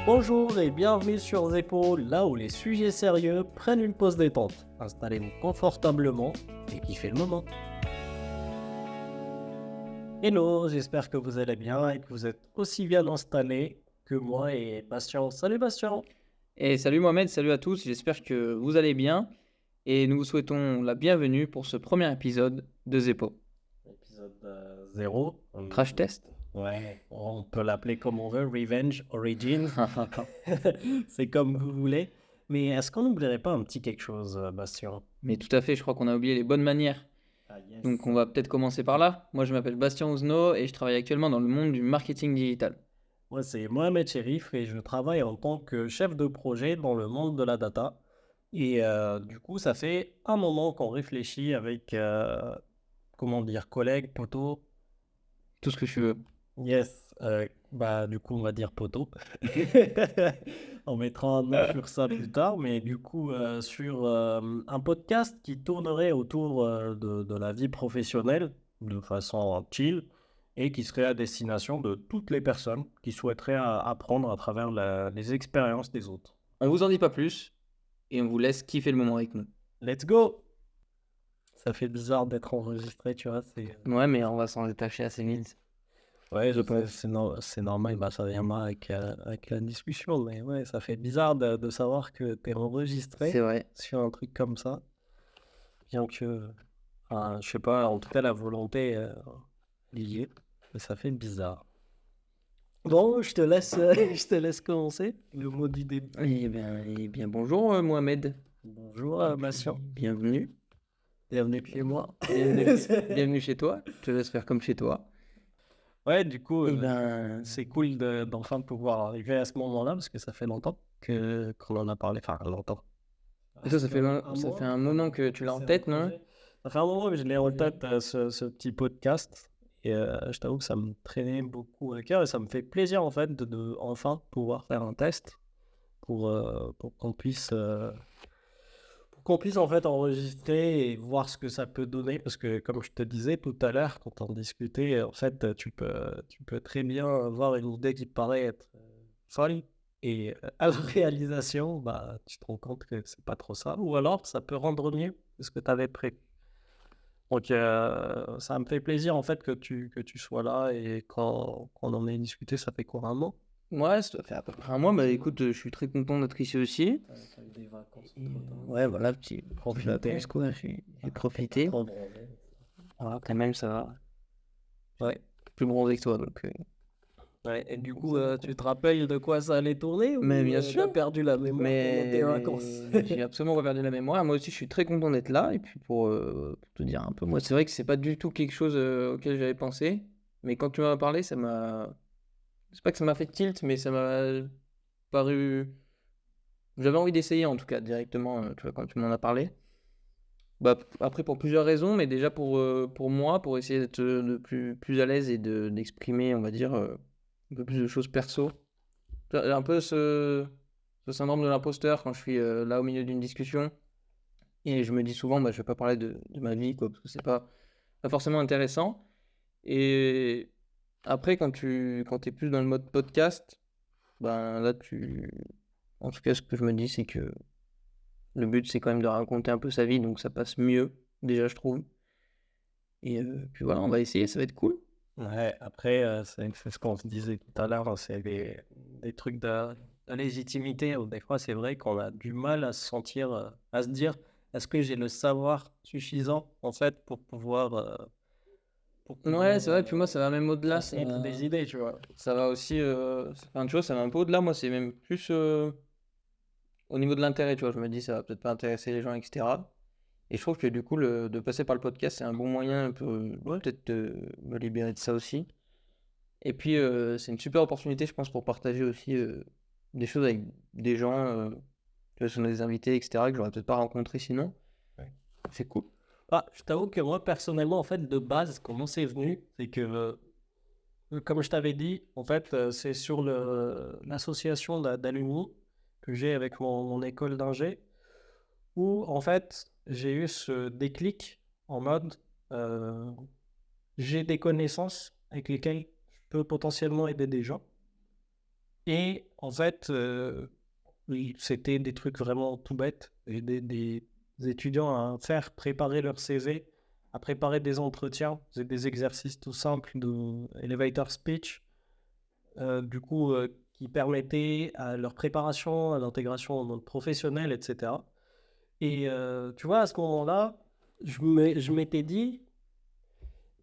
Bonjour et bienvenue sur Zepo, là où les sujets sérieux prennent une pause détente. Installez-vous confortablement et kiffez le moment. Hello, j'espère que vous allez bien et que vous êtes aussi bien installés que moi et Bastien. Salut Bastien! Et salut Mohamed, salut à tous, j'espère que vous allez bien et nous vous souhaitons la bienvenue pour ce premier épisode de Zepo. Épisode 0. Crash test. Ouais, on peut l'appeler comme on veut, Revenge, Origins, c'est comme vous voulez. Mais est-ce qu'on n'oublierait pas un petit quelque chose, Bastien? Mais tout à fait, je crois qu'on a oublié les bonnes manières. Ah yes. Donc on va peut-être commencer par là. Moi je m'appelle Bastien Ouzno et je travaille actuellement dans le monde du marketing digital. Moi, c'est Mohamed Cherif et je travaille en tant que chef de projet dans le monde de la data. Et du coup, ça fait un moment qu'on réfléchit avec, comment dire, collègues, potos. Tout ce que tu veux. Yes, bah du coup, on va dire potos. On mettra un nom sur ça plus tard, mais du coup, sur un podcast qui tournerait autour de la vie professionnelle de façon chill et qui serait à destination de toutes les personnes qui souhaiteraient apprendre à travers les expériences des autres. On vous en dit pas plus et on vous laisse kiffer le moment avec nous. Let's go! Ça fait bizarre d'être enregistré, tu vois, c'est... Ouais, mais on va s'en détacher assez vite. Ouais, c'est normal, bah, ça viendra avec la discussion, mais ouais, ça fait bizarre de savoir que t'es enregistré C'est vrai. sur un truc comme ça, bien que, enfin, je sais pas, en tout cas, la volonté liée, mais ça fait bizarre. Bon, je te laisse, je te laisse commencer, le mot du début. Eh bien bonjour Mohamed. Bonjour, Bastien, Bienvenue. bienvenue chez moi. Bienvenue chez toi. Je te laisse faire comme chez toi. Ouais, du coup, Eh ben, c'est cool d'enfin pouvoir arriver à ce moment-là, parce que ça fait longtemps qu'on en a parlé, enfin, longtemps. et toi, ça fait un moment que tu l'as en tête, non? Ça fait un moment que je l'ai en tête, ce petit podcast. Et je t'avoue que ça me traînait beaucoup à cœur et ça me fait plaisir en fait de enfin pouvoir faire un test pour qu'on puisse en fait enregistrer et voir ce que ça peut donner. Parce que comme je te disais tout à l'heure, quand on discutait, en fait, tu peux très bien avoir une idée qui paraît être folle. Et à la réalisation, bah, tu te rends compte que c'est pas trop ça. Ou alors, ça peut rendre mieux que ce que tu avais prévu. Donc, ça me fait plaisir en fait que tu sois là et qu'on en ait discuté, ça fait quoi, un mois? Ouais, ça fait à peu près un mois. Bah écoute, je suis très content d'être ici aussi. T'as eu des vacances Et, entre-temps. ouais, voilà, petit vacances, quoi. J'ai profité. Trop bronzé. Voilà, quand même, ça va. Ouais. Plus bronzé que toi, donc. Ouais, et du coup, tu te rappelles de quoi ça allait tourner Mais ou bien t'as sûr. perdu la mémoire pendant tes vacances? J'ai absolument pas perdu la mémoire. Moi aussi, je suis très content d'être là. Et puis, pour te dire un peu, moi, c'est vrai que c'est pas du tout quelque chose auquel j'avais pensé. Mais quand tu m'en as parlé, ça m'a. C'est pas que ça m'a fait tilt, mais ça m'a paru. J'avais envie d'essayer en tout cas directement, tu vois, quand tu m'en as parlé. Bah, après pour plusieurs raisons, mais déjà pour moi, pour essayer d'être de plus à l'aise et d'exprimer, on va dire, un peu plus de choses perso. J'ai un peu ce syndrome de l'imposteur quand je suis là au milieu d'une discussion et je me dis souvent, bah, je vais pas parler de ma vie, quoi, parce que c'est pas forcément intéressant. Et après, quand t'es plus dans le mode podcast, ben là, en tout cas, ce que je me dis, c'est que le but, c'est quand même de raconter un peu sa vie, donc ça passe mieux, déjà, je trouve. Et puis voilà, on va essayer, ça va être cool. Ouais, après, c'est ce qu'on se disait tout à l'heure, hein, c'est des trucs de légitimité. Où des fois, c'est vrai qu'on a du mal à se sentir, à se dire, est-ce que j'ai le savoir suffisant, en fait, pour Ouais, pouvoir c'est vrai, puis moi, ça va même au-delà. transmettre des idées, tu vois. Ça va aussi, enfin, tu vois, ça va un peu au-delà. Moi, c'est même plus au niveau de l'intérêt, tu vois. Je me dis, ça va peut-être pas intéresser les gens, etc. Et je trouve que du coup, de passer par le podcast, c'est un bon moyen pour peut-être de me libérer de ça aussi. Et puis, c'est une super opportunité, je pense, pour partager aussi des choses avec des gens, tu vois, sur des invités, etc., que j'aurais peut-être pas rencontré sinon. Ouais. C'est cool. Ah, je t'avoue que moi, personnellement, en fait, de base, comment c'est venu, c'est que, comme je t'avais dit, en fait, c'est sur l'association d'alumni que j'ai avec mon école d'ingé, où, en fait, j'ai eu ce déclic en mode, euh, j'ai des connaissances avec lesquelles je peux potentiellement aider des gens. Et en fait, c'était des trucs vraiment tout bêtes. Et des étudiants à faire préparer leur CV, à préparer des entretiens. C'est des exercices tout simples de elevator speech, du coup, qui permettaient à leur préparation, à l'intégration dans le monde professionnel, etc. Et tu vois, à ce moment-là, je m'étais dit,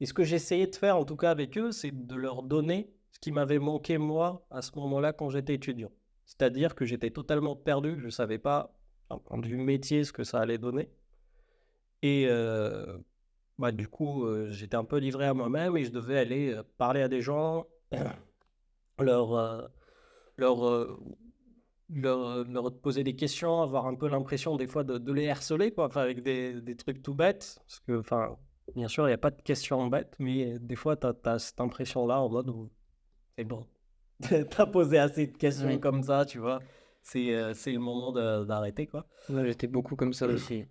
et ce que j'essayais de faire en tout cas avec eux, c'est de leur donner ce qui m'avait manqué moi à ce moment-là quand j'étais étudiant. C'est-à-dire que j'étais totalement perdu, je ne savais pas, d'un point de vue métier, ce que ça allait donner. Et bah, du coup, j'étais un peu livré à moi-même et je devais aller parler à des gens, leur, leur, leur poser des questions, avoir un peu l'impression des fois de les harceler, quoi, enfin, avec des trucs tout bêtes. Parce que, enfin, bien sûr, il n'y a pas de questions bêtes, mais des fois, tu as cette impression-là en mode où c'est bon. T'as posé assez de questions Oui. comme ça, tu vois. C'est le moment d'arrêter, quoi. Ouais, j'étais beaucoup comme ça aussi.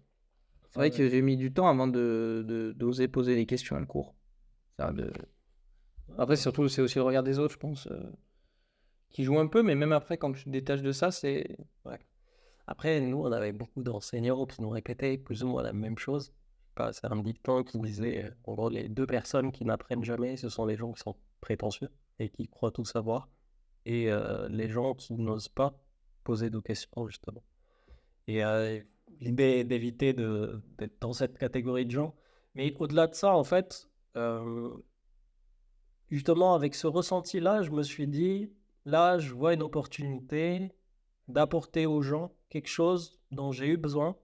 C'est vrai Ouais. que j'ai mis du temps avant d'oser poser les questions en cours. Après, surtout, c'est aussi le regard des autres, je pense, qui joue un peu, mais même après, quand tu te détaches de ça, c'est. Ouais. Après, nous, on avait beaucoup d'enseignants qui nous répétaient plus ou moins la même chose. Je sais pas, c'est un dicton qui disait, en gros, les deux personnes qui n'apprennent jamais, ce sont les gens qui sont prétentieux et qui croient tout savoir, et les gens qui n'osent pas poser de questions, justement. Et l'idée est d'éviter d'être dans cette catégorie de gens. Mais au-delà de ça, en fait, justement, avec ce ressenti-là, je me suis dit, là, je vois une opportunité d'apporter aux gens quelque chose dont j'ai eu besoin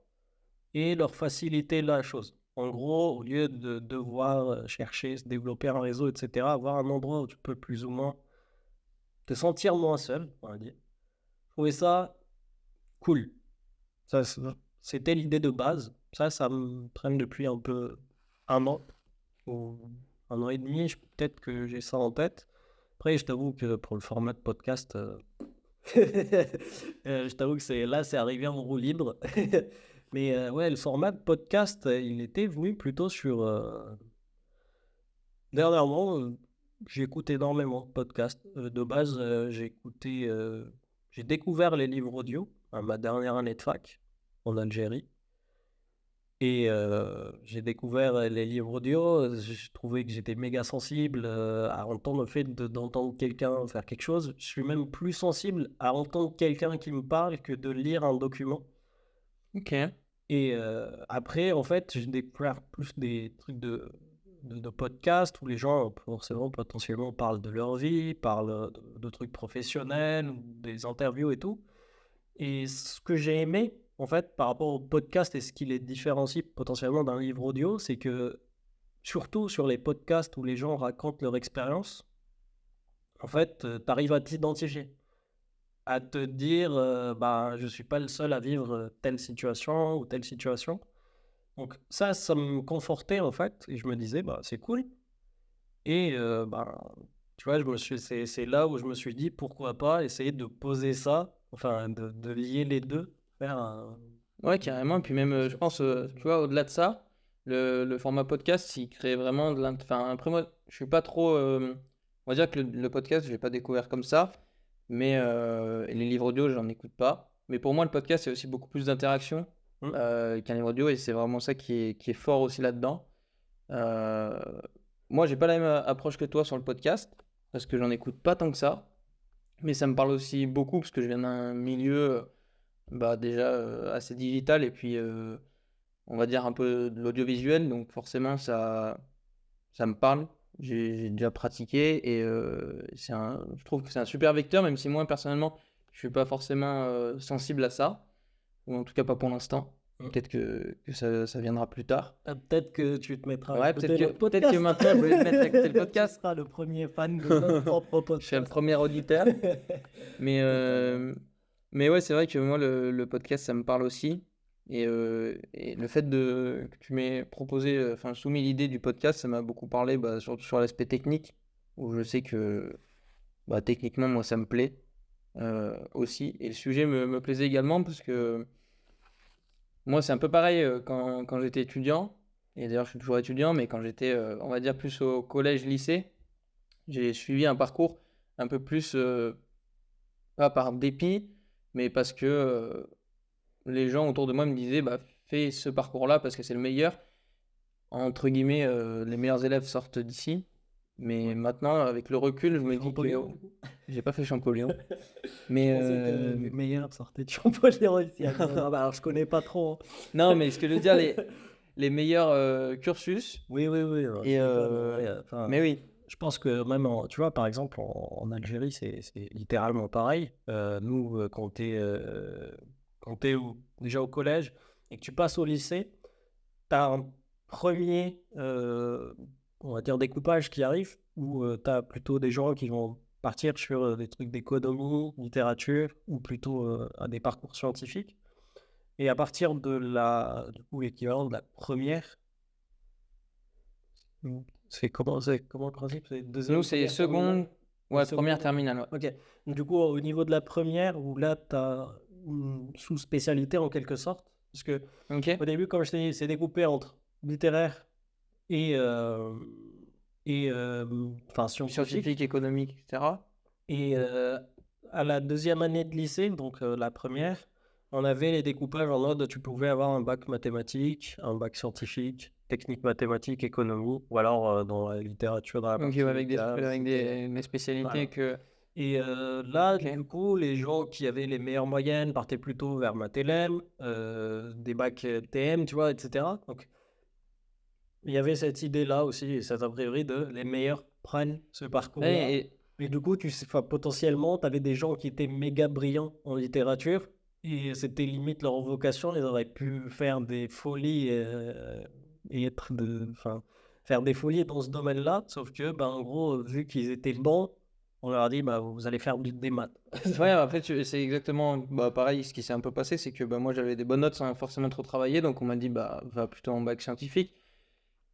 et leur faciliter la chose. En gros, au lieu de devoir chercher, se développer un réseau, etc., avoir un endroit où tu peux plus ou moins te sentir moins seul, on va dire. Je trouvais ça cool. Ça, c'était l'idée de base. Ça me traîne depuis un peu un an ou un an et demi. Peut-être que j'ai ça en tête. Après, je t'avoue que pour le format de podcast, je t'avoue que c'est arrivé en roue libre. Mais ouais, le format de podcast, il était venu plutôt sur. Dernièrement, j'écoute énormément de podcasts. De base, j'ai découvert les livres audio à ma dernière année de fac en Algérie. Et j'ai découvert les livres audio. Je trouvais que j'étais méga sensible à entendre le fait d'entendre quelqu'un faire quelque chose. Je suis même plus sensible à entendre quelqu'un qui me parle que de lire un document. Ok. Et après, en fait, j'ai découvert plus des trucs de podcasts où les gens, forcément, potentiellement, parlent de leur vie, parlent de trucs professionnels, ou des interviews et tout. Et ce que j'ai aimé, en fait, par rapport au podcast et ce qui les différencie potentiellement d'un livre audio, c'est que, surtout sur les podcasts où les gens racontent leur expérience, en fait, tu arrives à t'identifier, à te dire, bah, je suis pas le seul à vivre telle situation ou telle situation. Donc ça me confortait en fait, et je me disais, bah, c'est cool. Et bah, tu vois, c'est là où je me suis dit, pourquoi pas essayer de poser ça, enfin, de lier les deux, faire un. Ouais, carrément. Et puis même, je pense, tu vois, au-delà de ça, le format podcast, il crée vraiment de l'int. Enfin, après, moi, je suis pas trop. On va dire que le podcast, je l'ai pas découvert comme ça. Mais et les livres audio, j'en écoute pas. Mais pour moi, le podcast, c'est aussi beaucoup plus d'interaction Hmm. qu'un livre audio. Et c'est vraiment ça qui est fort aussi là-dedans. Euh, Moi, j'ai pas la même approche que toi sur le podcast. Parce que j'en écoute pas tant que ça. Mais ça me parle aussi beaucoup parce que je viens d'un milieu bah, déjà assez digital et puis on va dire un peu de l'audiovisuel, donc forcément ça me parle. J'ai déjà pratiqué et je trouve que c'est un super vecteur, même si moi personnellement je suis pas forcément sensible à ça, ou en tout cas pas pour l'instant. Hmm. Peut-être que ça viendra plus tard. Peut-être que tu te mettras à Ouais, écouter notre peut-être que podcast. maintenant je vais me mettre à écouter le podcast. Tu seras le premier fan de notre propre Je suis le podcast. premier auditeur. Mais, Totalement. mais ouais, c'est vrai que moi, le podcast, ça me parle aussi. Et le fait que tu m'aies proposé, enfin, soumis l'idée du podcast, ça m'a beaucoup parlé bah, sur l'aspect technique, où je sais que bah, techniquement, moi, ça me plaît aussi. Et le sujet me plaisait également parce que moi, c'est un peu pareil quand j'étais étudiant. Et d'ailleurs, je suis toujours étudiant, mais quand j'étais, on va dire, plus au collège-lycée, j'ai suivi un parcours un peu plus pas par dépit, mais parce que les gens autour de moi me disaient bah, fais ce parcours-là parce que c'est le meilleur. Entre guillemets, les meilleurs élèves sortent d'ici. Mais maintenant, avec le recul, je me dis que Champollion, du coup. j'ai pas fait Champollion. Mais Je pensais que les meilleurs sortaient de Champollion ici. Ah, bah, alors, je connais pas trop. non, mais ce que je veux dire, les meilleurs cursus. Oui, oui, oui. Et Enfin, mais oui, je pense que même, tu vois, par exemple, en Algérie, c'est littéralement pareil. Nous, quand t'es déjà au collège et que tu passes au lycée, tu as un premier, on va dire, découpage qui arrive où tu as plutôt des gens qui vont partir sur des trucs d'économie, littérature ou plutôt à des parcours scientifiques. Et à partir de du coup, l'équivalent de la première, c'est comment le principe? C'est deuxième, nous c'est première, terminale? seconde, Ou ouais, première seconde? terminale. Ouais. Ok. Donc, du coup, au niveau de la première, où là, tu as une sous-spécialité en quelque sorte. Parce que Ok. au début, comme je t'ai dit, c'est découpé entre littéraire et, enfin, scientifique. Scientifique, économique, etc. Et à la deuxième année de lycée, donc la première, on avait les découpages en mode tu pouvais avoir un bac mathématique, un bac scientifique, technique mathématique, économie, ou alors dans la littérature, dans la Ok, partie ouais, avec littéraire, c'était... des spécialités Voilà. que. Et là, Ok. du coup, les gens qui avaient les meilleures moyennes partaient plutôt vers Math-LM, des bacs TM, tu vois, etc. Donc, il y avait cette idée-là aussi, cette a priori de les meilleurs prennent ce parcours-là. Ouais, Et du coup, enfin, potentiellement, tu avais des gens qui étaient méga brillants en littérature et c'était limite leur vocation. Ils auraient pu faire des folies et enfin, faire des folies dans ce domaine-là. Sauf que, ben, en gros, vu qu'ils étaient bons, on leur a dit, bah, vous allez faire des maths. ouais, en fait, c'est exactement bah, pareil. Ce qui s'est un peu passé, c'est que bah, moi j'avais des bonnes notes sans forcément trop travailler, donc on m'a dit bah va plutôt en bac scientifique.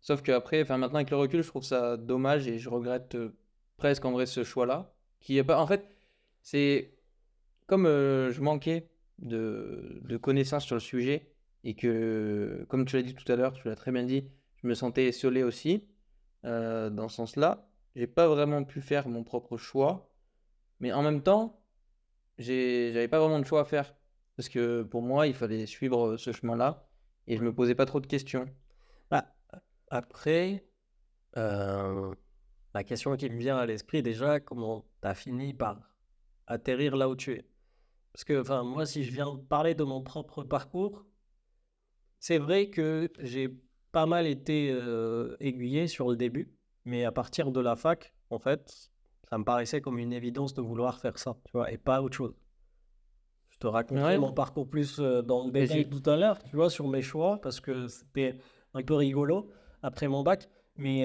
Sauf qu'après, enfin maintenant avec le recul, je trouve ça dommage et je regrette presque en vrai ce choix-là. Qui est pas, en fait, c'est comme je manquais de connaissances sur le sujet et que, comme tu l'as dit tout à l'heure, tu l'as très bien dit, je me sentais esseulé aussi dans ce sens-là. J'ai pas vraiment pu faire mon propre choix, mais en même temps, j'avais pas vraiment de choix à faire parce que pour moi, il fallait suivre ce chemin-là et je me posais pas trop de questions. Bah, après, la question qui me vient à l'esprit déjà, comment tu as fini par atterrir là où tu es? Parce que, enfin, moi, si je viens de parler de mon propre parcours, c'est vrai que j'ai pas mal été aiguillé sur le début, mais à partir de la fac, en fait, ça me paraissait comme une évidence de vouloir faire ça, tu vois, et pas autre chose. Je te raconterai Ouais, mon parcours plus dans le mais détail tout à l'heure, tu vois, sur mes choix, parce que c'était un peu rigolo après mon bac. Mais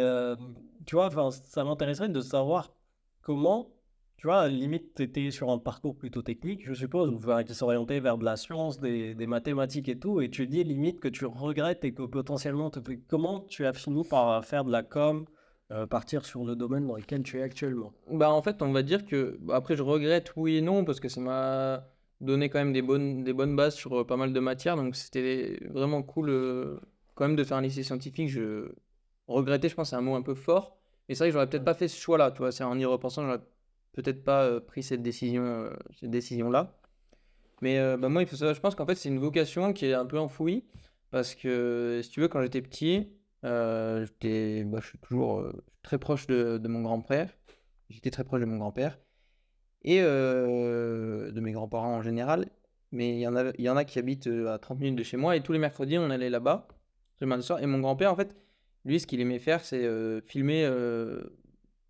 tu vois, enfin, ça m'intéresserait de savoir comment, tu vois, limite, tu étais sur un parcours plutôt technique, je suppose, ou enfin, qui s'orientait vers de la science, des mathématiques et tout, et tu dis limite que tu regrettes et que potentiellement, comment tu as fini par faire de la com, partir sur le domaine dans lequel tu es actuellement? bah en fait, on va dire que bah, après je regrette oui et non parce que ça m'a donné quand même des bonnes bases sur pas mal de matières, donc c'était vraiment cool quand même de faire un lycée scientifique. Je regretter, je pense, c'est un mot un peu fort, mais c'est vrai que j'aurais peut-être Ouais. pas fait ce choix-là, tu vois. C'est en y repensant, j'aurais peut-être pas pris cette décision-là. Mais bah, moi, il faut savoir, je pense qu'en fait, c'est une vocation qui est un peu enfouie parce que si tu veux, quand j'étais petit, bah, je suis toujours très proche de mon grand-père. J'étais très proche de mon grand-père et de mes grands-parents en général. Mais il y en a qui habitent à 30 minutes de chez moi et tous les mercredis, on allait là-bas, le mardi soir. Et mon grand-père, en fait, lui, ce qu'il aimait faire, c'est filmer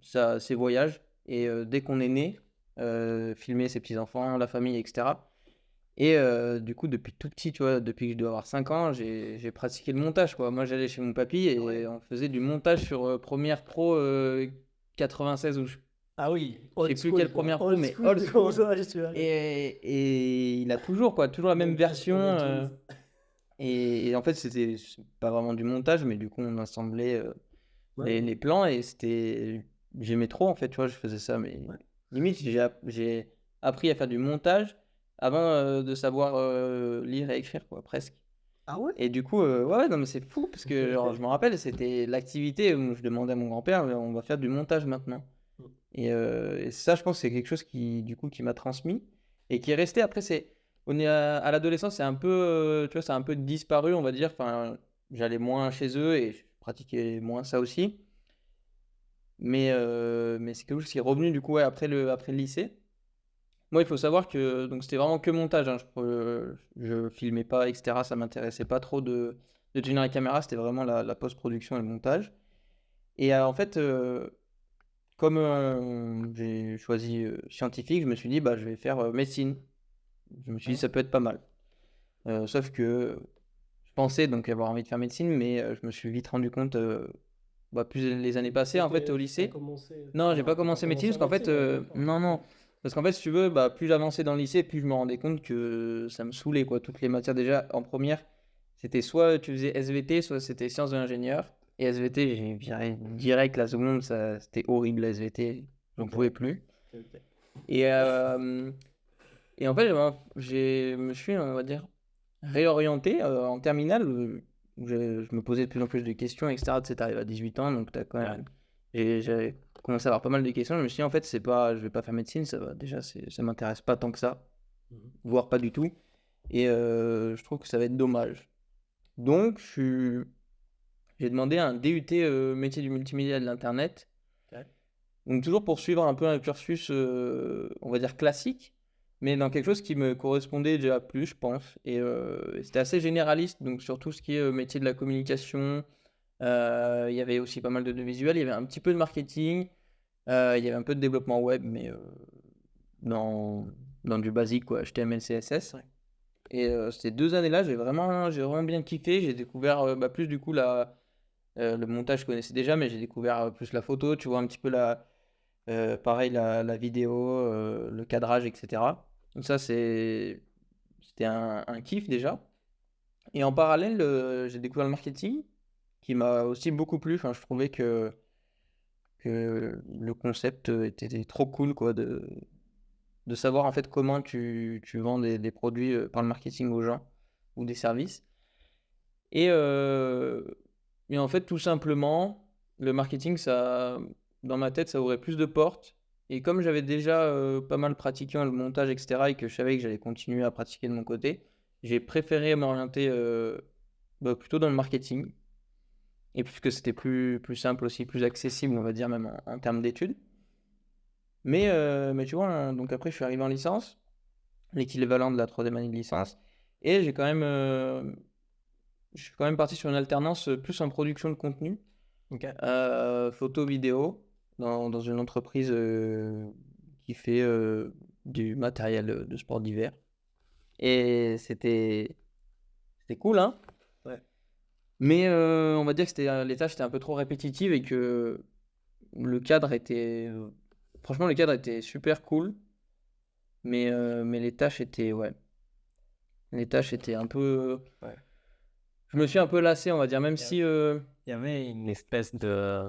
ses voyages. Et dès qu'on est né, filmer ses petits-enfants, la famille, etc. Et du coup, depuis tout petit, tu vois, depuis que je dois avoir 5 ans, j'ai pratiqué le montage, quoi. Moi, j'allais chez mon papy et Ouais. on faisait du montage sur Premiere Pro 96 ou Ah oui, je sais old plus school, quelle quoi. Premiere Pro, Old mais school old de school. montage, tu vois. Et il a toujours, quoi, toujours la même Montage version. sur les jeans. Et en fait, c'est pas vraiment du montage, mais du coup, on assemblait Ouais, les plans et c'était. J'aimais trop, en fait, tu vois, je faisais ça, mais ouais. limite, j'ai appris à faire du montage avant de savoir lire et écrire, quoi, presque. Ah ouais? Et du coup, ouais, non, mais c'est fou, parce que genre, je me rappelle, c'était l'activité où je demandais à mon grand-père, on va faire du montage maintenant. Et ça, je pense que c'est quelque chose qui, du coup, qui m'a transmis. et qui est resté. Après, on est à l'adolescence, c'est un peu, tu vois, ça a un peu disparu, on va dire. Enfin, j'allais moins chez eux et je pratiquais moins ça aussi. Mais c'est quelque chose qui est revenu du coup ouais, après le lycée. Moi, il faut savoir que donc c'était vraiment que montage, hein. Je filmais pas, etc. Ça m'intéressait pas trop de tenir la caméra. C'était vraiment la post-production et le montage. Et en fait, comme j'ai choisi scientifique, je me suis dit, bah, je vais faire médecine. Je me suis dit, ça peut être pas mal. Sauf que je pensais donc avoir envie de faire médecine, mais je me suis vite rendu compte, bah, plus les années passées, en fait, au T'as lycée. commencé. Non, j'ai Non, pas t'as pas commencé médecine commencé parce qu'en fait, médecine, d'accord. non, non. Parce qu'en fait, si tu veux, bah, plus j'avançais dans le lycée, plus je me rendais compte que ça me saoulait, quoi. Toutes les matières, déjà, en première, c'était soit tu faisais SVT, soit c'était sciences de l'ingénieur. Et SVT, j'ai viré direct la seconde, ça, c'était horrible, la SVT. J'en Ok, pouvais plus. ok. Et, et en fait, je me suis, on va dire, réorienté en terminale. Où je me posais de plus en plus de questions, etc. Tu sais, t'arrives à 18 ans, donc t'as quand Ouais. même. Et j'avais commencé à avoir pas mal de questions. Je me suis dit, en fait, c'est pas, je vais pas faire médecine, ça va. Déjà, ça m'intéresse pas tant que ça, Mhm. voire pas du tout. Et je trouve que ça va être dommage. Donc, j'ai demandé un DUT métier du multimédia et de l'Internet. Ok. Donc toujours pour suivre un peu un cursus, on va dire classique, mais dans quelque chose qui me correspondait déjà plus, je pense. Et c'était assez généraliste, donc sur tout ce qui est métier de la communication. Il y avait aussi pas mal de visuels, il y avait un petit peu de marketing, il y avait un peu de développement web, mais dans, dans du basique, quoi, HTML, CSS. Ouais. Et ces 2 années-là, j'ai vraiment bien kiffé. J'ai découvert bah, plus du coup le montage, je connaissais déjà, mais j'ai découvert plus la photo, tu vois, un petit peu pareil, la vidéo, le cadrage, etc. Donc ça, c'était un kiff déjà. Et en parallèle, j'ai découvert le marketing, qui m'a aussi beaucoup plu. Enfin, je trouvais que le concept était trop cool, quoi, de savoir en fait comment tu vends des produits par le marketing aux gens ou des services. Et, euh, et en fait, tout simplement, le marketing, ça, dans ma tête, ça ouvrait plus de portes. Et comme j'avais déjà pas mal pratiqué le montage, etc., et que je savais que j'allais continuer à pratiquer de mon côté, j'ai préféré m'orienter bah, plutôt dans le marketing. Et puisque c'était plus simple aussi, plus accessible, on va dire, même en termes d'études. Mais tu vois, hein, donc après, je suis arrivé en licence, l'équivalent de la troisième année de licence. Et je suis quand même parti sur une alternance plus en production de contenu. Ok. Photo, vidéo, dans une entreprise qui fait du matériel de sport d'hiver. Et c'était cool, hein. Ouais. Mais on va dire que les tâches étaient un peu trop répétitives et que le cadre était... franchement, le cadre était super cool. Mais les tâches étaient... Ouais. Les tâches étaient un peu... Ouais. Je me suis un peu lassé, on va dire, même Il y si... il y avait une espèce de.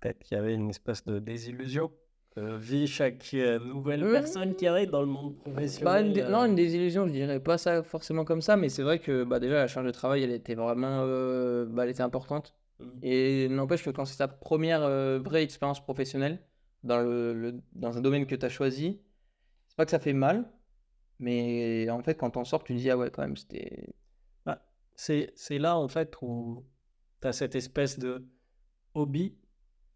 Peut-être qu'il y avait une espèce de désillusion. Vu chaque nouvelle personne qui arrive dans le monde Bah, professionnel. non, une désillusion, je dirais pas ça forcément comme ça, mais c'est vrai que bah, déjà la charge de travail, elle était vraiment bah, elle était importante. Mhm. Et n'empêche que quand c'est ta première vraie expérience professionnelle dans un domaine que tu as choisi, c'est pas que ça fait mal, mais en fait, quand on sort, tu te dis, ah ouais, quand même, c'était. Bah, c'est là en fait où tu as cette espèce de hobby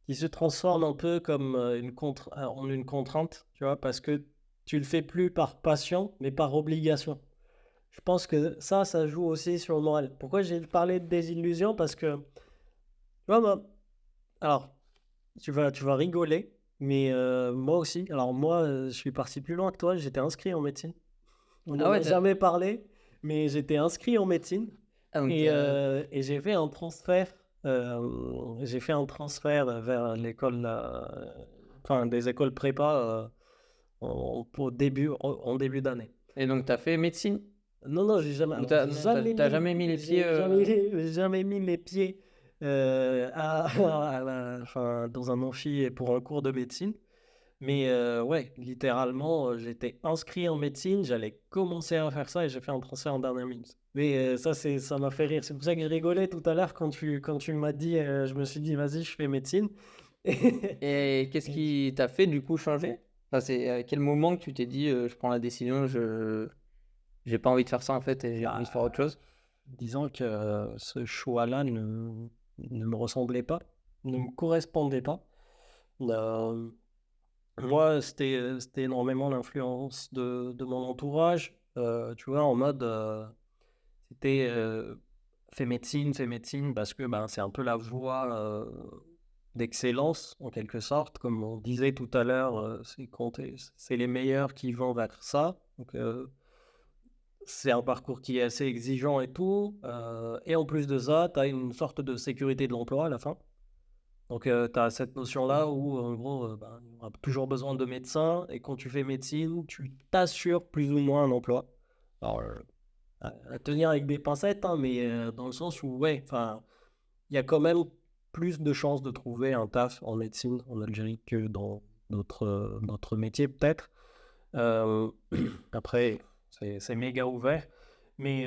qui se transforme un peu comme en une contrainte, tu vois, parce que tu le fais plus par passion, mais par obligation. Je pense que ça joue aussi sur le moral. Pourquoi j'ai parlé de désillusion? Parce que, tu vois, alors, tu vas rigoler, mais moi aussi. Alors, moi, je suis parti plus loin que toi, j'étais inscrit en médecine. On Ah n'en ouais, a jamais parlé, mais j'étais inscrit en médecine ah, donc, et j'ai fait un transfert. J'ai fait un transfert vers l'école, enfin des écoles prépa en début d'année. et donc, tu as fait médecine? Non, non, j'ai jamais, Ou alors, j'ai non, jamais t'as jamais mis les pieds. j'ai jamais mis les pieds enfin, dans un amphi pour un cours de médecine. Mais ouais, littéralement, j'étais inscrit en médecine, j'allais commencer à faire ça et j'ai fait un transfert en dernière minute. Mais ça m'a fait rire. C'est pour ça que j'ai rigolé tout à l'heure quand tu m'as dit, je me suis dit, vas-y, je fais médecine. Et qu'est-ce Et qui t'a fait du coup changer? Enfin, c'est à quel moment que tu t'es dit, je prends la décision, j'ai pas envie de faire ça en fait et j'ai envie de faire autre chose? Disons que ce choix-là ne me ressemblait pas, ne me correspondait pas. Euh, Moi, c'était énormément l'influence de mon entourage. Tu vois, en mode, c'était fais médecine parce que ben, c'est un peu la voie d'excellence, en quelque sorte. Comme on disait tout à l'heure, c'est les meilleurs qui vont vers ça. Donc, c'est un parcours qui est assez exigeant et tout. Et en plus de ça, tu as une sorte de sécurité de l'emploi à la fin. Donc, tu as cette notion-là où, en gros, ben, il y aura toujours besoin de médecins. Et quand tu fais médecine, tu t'assures plus ou moins un emploi. Alors, à tenir avec des pincettes, hein, mais dans le sens où, ouais, enfin, il y a quand même plus de chances de trouver un taf en médecine en Algérie que dans d'autres métiers, peut-être. Euh, Après, c'est méga ouvert. Mais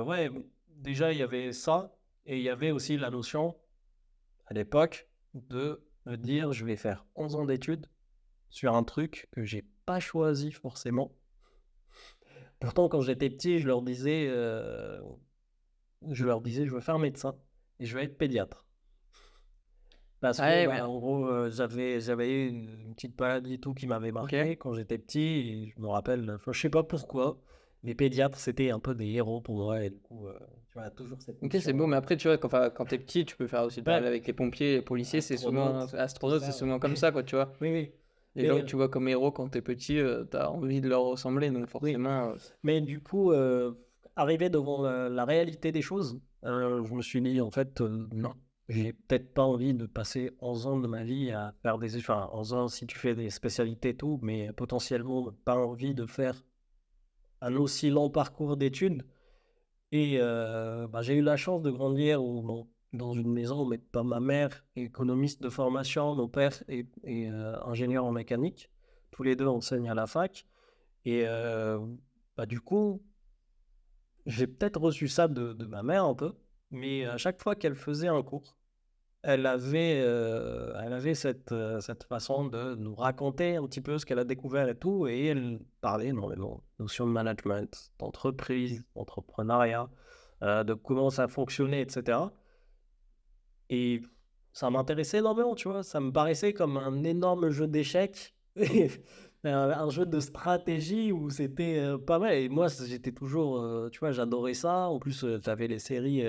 ouais, déjà, il y avait ça. Et il y avait aussi la notion, à l'époque, de me dire, je vais faire 11 ans d'études sur un truc que j'ai pas choisi forcément. Pourtant, quand j'étais petit, je veux faire médecin et je veux être pédiatre. Parce que, Ouais, ouais, bah, en gros, j'avais eu une petite maladie et tout qui m'avait OK. marqué quand j'étais petit. Et je me rappelle, enfin, je sais pas pourquoi, les pédiatres, c'était un peu des héros pour moi. Et du coup, tu vois, toujours cette OK, c'est beau, notion. mais après, tu vois, quand tu petit, tu peux faire aussi le Ouais, parallèle avec les pompiers, les policiers, c'est souvent astronaute, tout astronautes, c'est ça. souvent comme ça, quoi, tu vois? Oui, oui. Les gens Mais que tu vois comme héros quand t'es petit, tu envie de leur ressembler, donc oui. forcément, Mais du coup, arrivé devant la réalité des choses, je me suis dit, en fait, non, j'ai peut-être pas envie de passer 11 ans de ma vie à faire enfin, 11 ans si tu fais des spécialités et tout, mais potentiellement pas envie de faire un aussi long parcours d'études. Et bah, j'ai eu la chance de grandir dans une maison, mais pas ma mère est économiste de formation, mon père est ingénieur en mécanique. Tous les deux enseignent à la fac. Et bah, du coup, j'ai peut-être reçu ça de ma mère un peu, mais à chaque fois qu'elle faisait un cours, elle avait cette façon de nous raconter un petit peu ce qu'elle a découvert et tout, et elle parlait énormément de notions de management, d'entreprise, d'entrepreneuriat, de comment ça fonctionnait, etc. Et ça m'intéressait énormément, tu vois. Ça me paraissait comme un énorme jeu d'échecs, un jeu de stratégie où c'était pas mal. Et moi, j'étais toujours, tu vois, j'adorais ça. En plus, t'avais les séries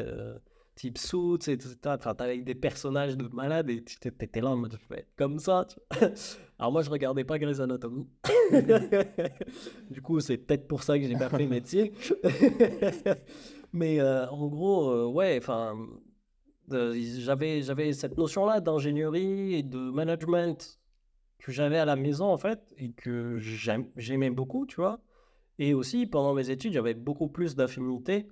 type Suits, etc. Enfin, t'avais des personnages de malades et tu étais là en mode, je vais être comme ça. Alors moi, je regardais pas Grey's Anatomy. Du coup, c'est peut-être pour ça que j'ai pas fait médecine. Mais en gros, ouais, enfin, j'avais cette notion-là d'ingénierie et de management que j'avais à la maison, en fait, et que j'aimais beaucoup, tu vois. Et aussi, pendant mes études, j'avais beaucoup plus d'affinité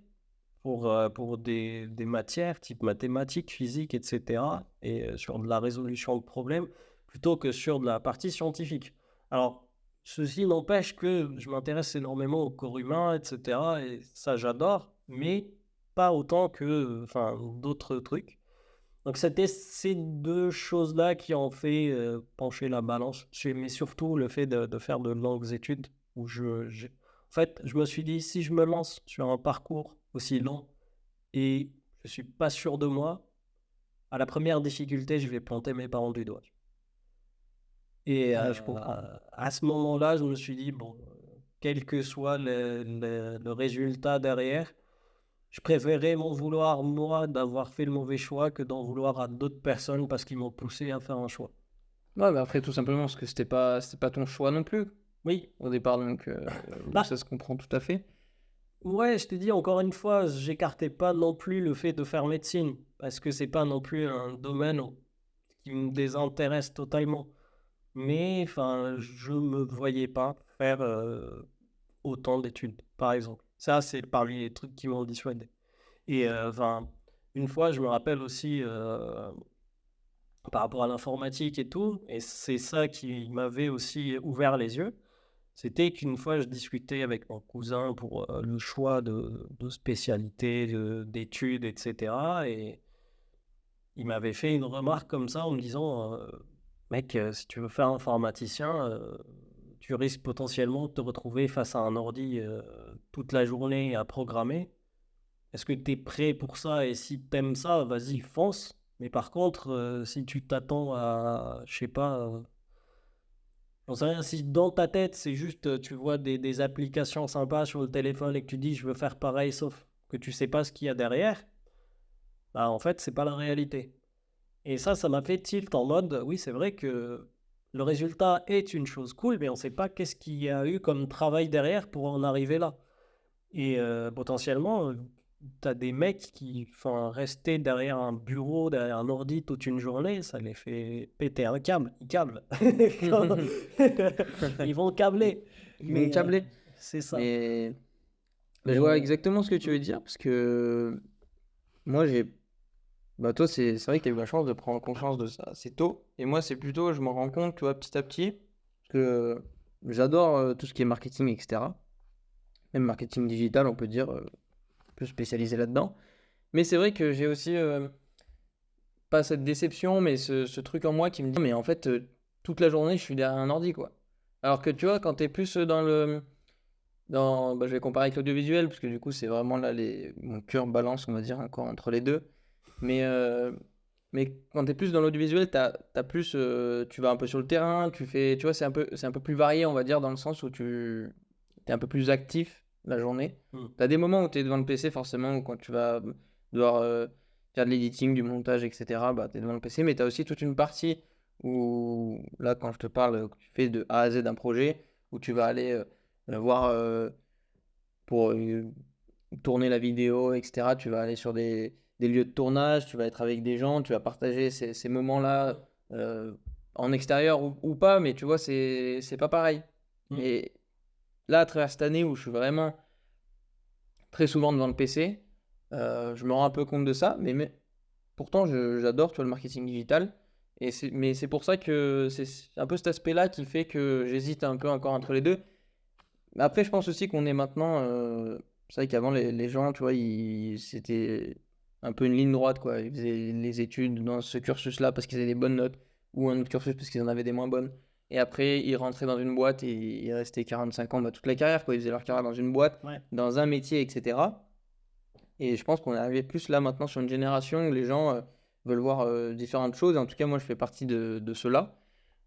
pour des matières type mathématiques, physique, etc. Et sur de la résolution de problèmes, plutôt que sur de la partie scientifique. Alors, ceci n'empêche que je m'intéresse énormément au corps humain, etc. Et ça, j'adore, mais pas autant que enfin, d'autres trucs. Donc c'était ces deux choses-là qui ont fait pencher la balance. Mais surtout le fait de faire de longues études où en fait, je me suis dit, si je me lance sur un parcours aussi long et je suis pas sûr de moi, à la première difficulté, je vais planter mes parents du doigt. Et je comprends. à ce moment-là, je me suis dit, bon, quel que soit le résultat derrière, je préférais m'en vouloir, moi, d'avoir fait le mauvais choix que d'en vouloir à d'autres personnes parce qu'ils m'ont poussé à faire un choix. Ouais, bah, après tout simplement parce que c'était pas ton choix non plus, Oui, au départ, donc ça bah, se comprend tout à fait. ouais, je t'ai dit encore une fois, j'écartais pas non plus le fait de faire médecine parce que c'est pas non plus un domaine qui me désintéresse totalement. Mais enfin, je me voyais pas faire autant d'études, par exemple. Ça, c'est parmi les trucs qui m'ont dissuadé. Et enfin, une fois, je me rappelle aussi par rapport à l'informatique et tout, et c'est ça qui m'avait aussi ouvert les yeux. C'était qu'une fois, je discutais avec mon cousin pour le choix de spécialité, d'études, etc. Et il m'avait fait une remarque comme ça en me disant, mec, si tu veux faire informaticien, tu risques potentiellement de te retrouver face à un ordi toute la journée à programmer. Est-ce que tu es prêt pour ça? Et si tu aimes ça, vas-y, fonce. Mais par contre, si tu t'attends à, je sais pas, j'en sais rien, si dans ta tête, c'est juste, tu vois des applications sympas sur le téléphone et que tu dis, je veux faire pareil, sauf que tu sais pas ce qu'il y a derrière, bah en fait, c'est pas la réalité. Et ça m'a fait tilt en mode, oui, c'est vrai que le résultat est une chose cool, mais on sait pas qu'est-ce qu'il y a eu comme travail derrière pour en arriver là. Et potentiellement, tu as des mecs qui, enfin, rester derrière un bureau, derrière un ordi toute une journée, ça les fait péter un câble. Ils câblent. Quand- Ils vont câbler. Ils vont Mais câbler. c'est ça. Mais je vois Mais exactement ce que tu veux dire parce que moi, bah, toi, c'est vrai que tu as eu la chance de prendre conscience de ça assez tôt. Et moi, c'est plutôt, je m'en rends compte, tu vois, petit à petit, que j'adore tout ce qui est marketing, etc. Même marketing digital, on peut dire, un peu spécialisé là-dedans. Mais c'est vrai que j'ai aussi, pas cette déception, mais ce truc en moi qui me dit, mais en fait, toute la journée, je suis derrière un ordi, quoi. Alors que tu vois, quand tu es plus bah, je vais comparer avec l'audiovisuel, parce que du coup, c'est vraiment là mon cœur balance, on va dire, encore entre les deux. Mais, mais quand tu es plus dans l'audiovisuel, t'as plus, tu vas un peu sur le terrain, tu vois, c'est un peu plus varié, on va dire, dans le sens où tu es un peu plus actif la journée. Mm. Tu as des moments où tu es devant le PC, forcément, ou quand tu vas devoir faire de l'editing, du montage, etc., bah, tu es devant le PC, mais tu as aussi toute une partie où, là, quand je te parle, que tu fais de A à Z d'un projet, où tu vas aller voir pour tourner la vidéo, etc. Tu vas aller sur des lieux de tournage, tu vas être avec des gens, tu vas partager ces moments-là en extérieur ou pas, mais tu vois, c'est pas pareil. Mm. Mais là, à travers cette année où je suis vraiment très souvent devant le PC, je me rends un peu compte de ça, mais pourtant, j'adore, tu vois, le marketing digital. Mais c'est pour ça que c'est un peu cet aspect-là qui fait que j'hésite un peu encore entre les deux. Mais après, je pense aussi qu'on est maintenant. C'est vrai qu'avant, les gens, tu vois, c'était un peu une ligne droite, quoi. Ils faisaient les études dans ce cursus-là parce qu'ils avaient des bonnes notes, ou un autre cursus parce qu'ils en avaient des moins bonnes. Et après, ils rentraient dans une boîte et ils restaient 45 ans, bah, toute la carrière, quoi. Ils faisaient leur carrière dans une boîte, Ouais. dans un métier, etc. Et je pense qu'on est arrivé plus là maintenant sur une génération où les gens veulent voir différentes choses. En tout cas, moi, je fais partie de ceux-là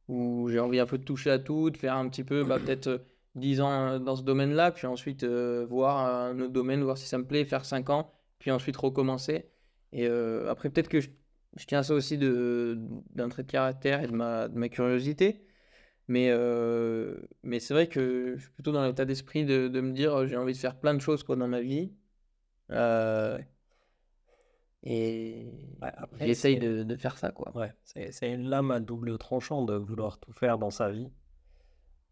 où j'ai envie un peu de toucher à tout, de faire un petit peu, bah, peut-être 10 ans dans ce domaine-là, puis ensuite voir un autre domaine, voir si ça me plaît, faire 5 ans, puis ensuite recommencer. Et après, peut-être que je tiens à ça aussi d'un trait de caractère et de ma curiosité. Mais c'est vrai que je suis plutôt dans l'état d'esprit de me dire j'ai envie de faire plein de choses quoi, dans ma vie. Euh, et Ouais, après, j'essaye de faire ça, quoi. ouais, c'est une lame à double tranchant de vouloir tout faire dans sa vie.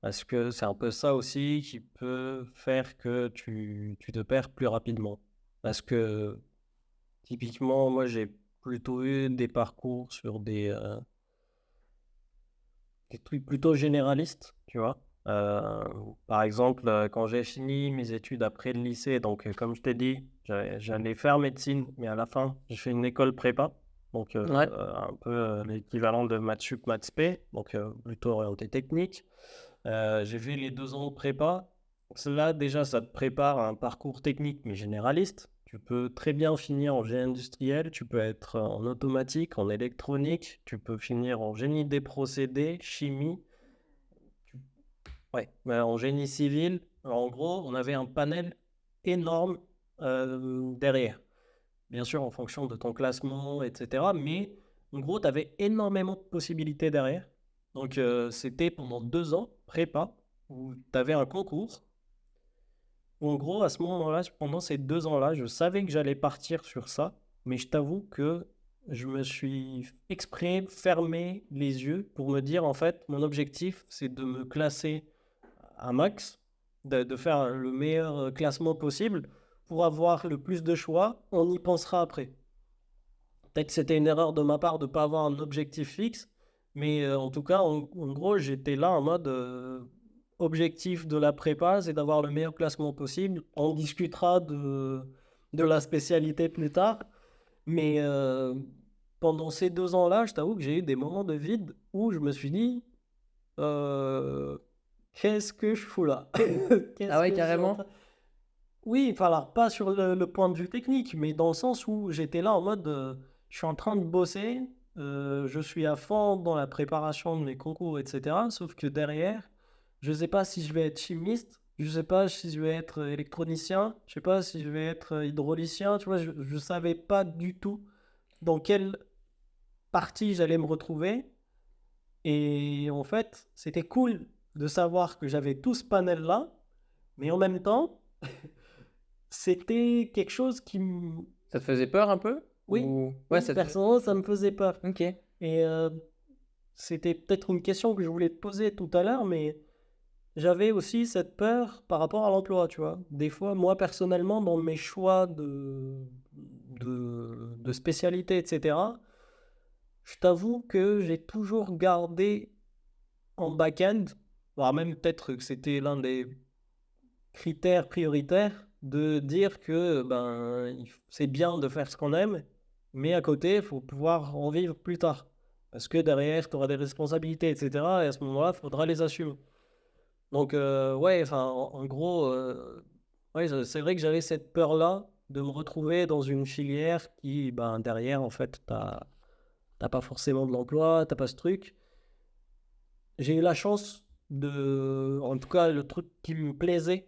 Parce que c'est un peu ça aussi qui peut faire que tu te perds plus rapidement. Parce que typiquement, moi, j'ai plutôt eu des parcours sur des trucs plutôt généralistes, tu vois. Euh, Par exemple, quand j'ai fini mes études après le lycée, donc comme je t'ai dit, j'allais faire médecine, mais à la fin, j'ai fait une école prépa, donc Ouais. un peu l'équivalent de maths sup, maths spé, donc plutôt orienté technique. J'ai fait les 2 ans de prépa. Cela, déjà, ça te prépare à un parcours technique, mais généraliste. Tu peux très bien finir en génie industriel, tu peux être en automatique, en électronique, tu peux finir en génie des procédés, chimie, tu- ouais, en génie civil. En gros, on avait un panel énorme derrière. Bien sûr, en fonction de ton classement, etc. Mais en gros, tu avais énormément de possibilités derrière. Donc, c'était pendant 2 ans, prépa, où tu avais un concours. En gros, à ce moment-là, pendant ces 2 ans-là, je savais que j'allais partir sur ça, mais je t'avoue que je me suis exprès fermé les yeux pour me dire, en fait, mon objectif, c'est de me classer à max, de faire le meilleur classement possible pour avoir le plus de choix. On y pensera après. Peut-être que c'était une erreur de ma part de ne pas avoir un objectif fixe, mais en tout cas, en gros, j'étais là en mode objectif de la prépa, c'est d'avoir le meilleur classement possible. On discutera de la spécialité plus tard, mais pendant ces 2 ans-là, je t'avoue que j'ai eu des moments de vide où je me suis dit, euh, qu'est-ce que je fous là? Ah Qu'est-ce ouais, que je suis en carrément? train... Oui, enfin, alors, pas sur le point de vue technique, mais dans le sens où j'étais là en mode, je suis en train de bosser, je suis à fond dans la préparation de mes concours, etc. Sauf que derrière, je sais pas si je vais être chimiste, je sais pas si je vais être électronicien, je sais pas si je vais être hydraulicien, tu vois, je savais pas du tout dans quelle partie j'allais me retrouver. Et en fait, c'était cool de savoir que j'avais tout ce panel-là, mais en même temps, c'était quelque chose qui me... Ça te faisait peur un peu? Oui, Ou... Ouais, oui, ça te fait... personnellement, ça me faisait peur. Ok. Et c'était peut-être une question que je voulais te poser tout à l'heure, mais j'avais aussi cette peur par rapport à l'emploi, tu vois. Des fois, moi, personnellement, dans mes choix de spécialité, etc., je t'avoue que j'ai toujours gardé en back-end, voire même peut-être que c'était l'un des critère prioritaire de dire que ben, c'est bien de faire ce qu'on aime, mais à côté, il faut pouvoir en vivre plus tard. Parce que derrière, tu auras des responsabilités, etc. Et à ce moment-là, il faudra les assumer. Donc, ouais, enfin, en gros, ouais, c'est vrai que j'avais cette peur-là de me retrouver dans une filière qui, ben, derrière, en fait, t'as pas forcément de l'emploi, t'as pas ce truc. J'ai eu la chance de, en tout cas, le truc qui me plaisait,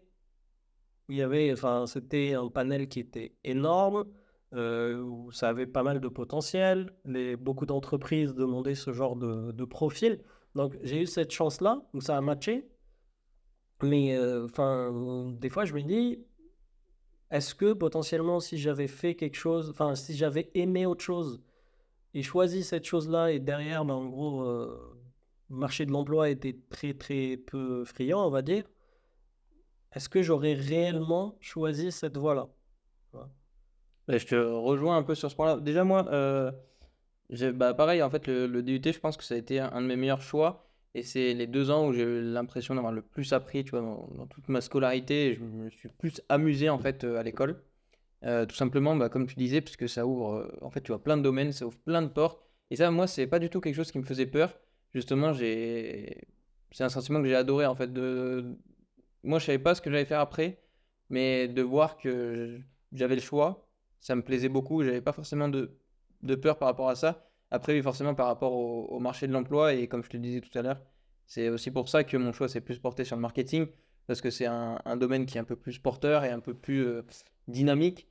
il y avait, enfin, c'était un panel qui était énorme, où ça avait pas mal de potentiel. Beaucoup d'entreprises demandaient ce genre de profil. Donc, j'ai eu cette chance-là, où ça a matché. Mais, enfin, des fois, je me dis, est-ce que potentiellement, si j'avais fait quelque chose, enfin, si j'avais aimé autre chose et choisi cette chose-là, et derrière, ben, en gros, le marché de l'emploi était très, très peu friand, on va dire, est-ce que j'aurais réellement choisi cette voie-là? Tu vois. Ouais, je te rejoins un peu sur ce point-là. Déjà, moi, bah, pareil, en fait, le DUT, je pense que ça a été un de mes meilleurs choix. Et c'est les 2 ans où j'ai eu l'impression d'avoir le plus appris, tu vois, dans toute ma scolarité. Et je me suis plus amusé, en fait, à l'école. Tout simplement, bah, comme tu disais, parce que ça ouvre, en fait, tu vois, plein de domaines, ça ouvre plein de portes. Et ça, moi, c'est pas du tout quelque chose qui me faisait peur. Justement, c'est un sentiment que j'ai adoré, en fait. Moi, je savais pas ce que j'allais faire après, mais de voir que j'avais le choix, ça me plaisait beaucoup. J'avais pas forcément de peur par rapport à ça. Après, oui, forcément, par rapport au marché de l'emploi, et comme je te le disais tout à l'heure, c'est aussi pour ça que mon choix s'est plus porté sur le marketing, parce que c'est un domaine qui est un peu plus porteur et un peu plus dynamique.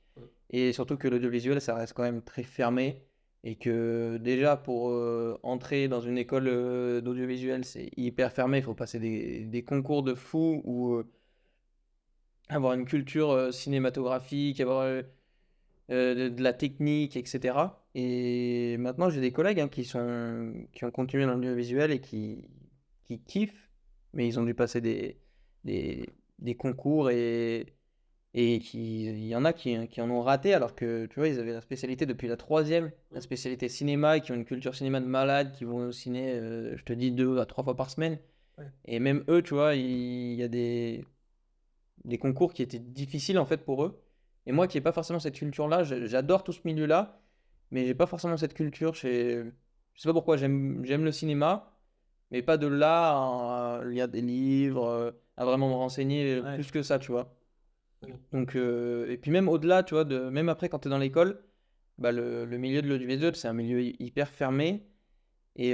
Et surtout que l'audiovisuel, ça reste quand même très fermé. Et que déjà, pour entrer dans une école d'audiovisuel, c'est hyper fermé. Il faut passer des concours de fou ou avoir une culture cinématographique, avoir de la technique, etc. Et maintenant, j'ai des collègues hein, qui ont continué dans l'audiovisuel et qui kiffent, mais ils ont dû passer des, des concours et il y en a qui en ont raté alors que tu vois, ils avaient la spécialité depuis la troisième, la spécialité cinéma, et qui ont une culture cinéma de malade, qui vont au ciné, je te dis, 2 à 3 fois par semaine. Ouais. Et même eux, tu vois, il y a des concours qui étaient difficiles en fait pour eux. Et moi qui n'ai pas forcément cette culture-là, j'adore tout ce milieu-là, mais j'ai pas forcément cette culture. Je sais pas pourquoi, j'aime le cinéma, mais pas de là à lire des livres, à vraiment me renseigner Ouais. plus que ça, tu vois. Oui. Donc, et puis même au-delà, tu vois, même après quand tu es dans l'école, bah, le milieu de l'audiovisuel, c'est un milieu hyper fermé. Et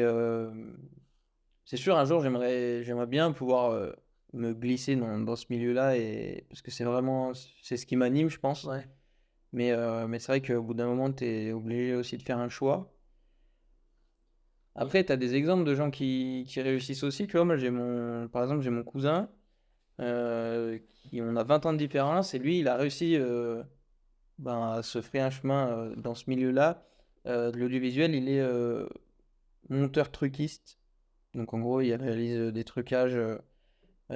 c'est sûr, un jour, j'aimerais bien pouvoir me glisser dans ce milieu-là, parce que c'est ce qui m'anime, je pense. Ouais. Mais c'est vrai qu'au bout d'un moment, tu es obligé aussi de faire un choix. Oui. Après, tu as des exemples de gens qui réussissent aussi. Tu vois, moi, par exemple, j'ai mon cousin, on a 20 ans de différence, et lui, il a réussi à se frayer un chemin dans ce milieu-là. De l'audiovisuel, il est monteur truquiste. Donc, en gros, il réalise des trucages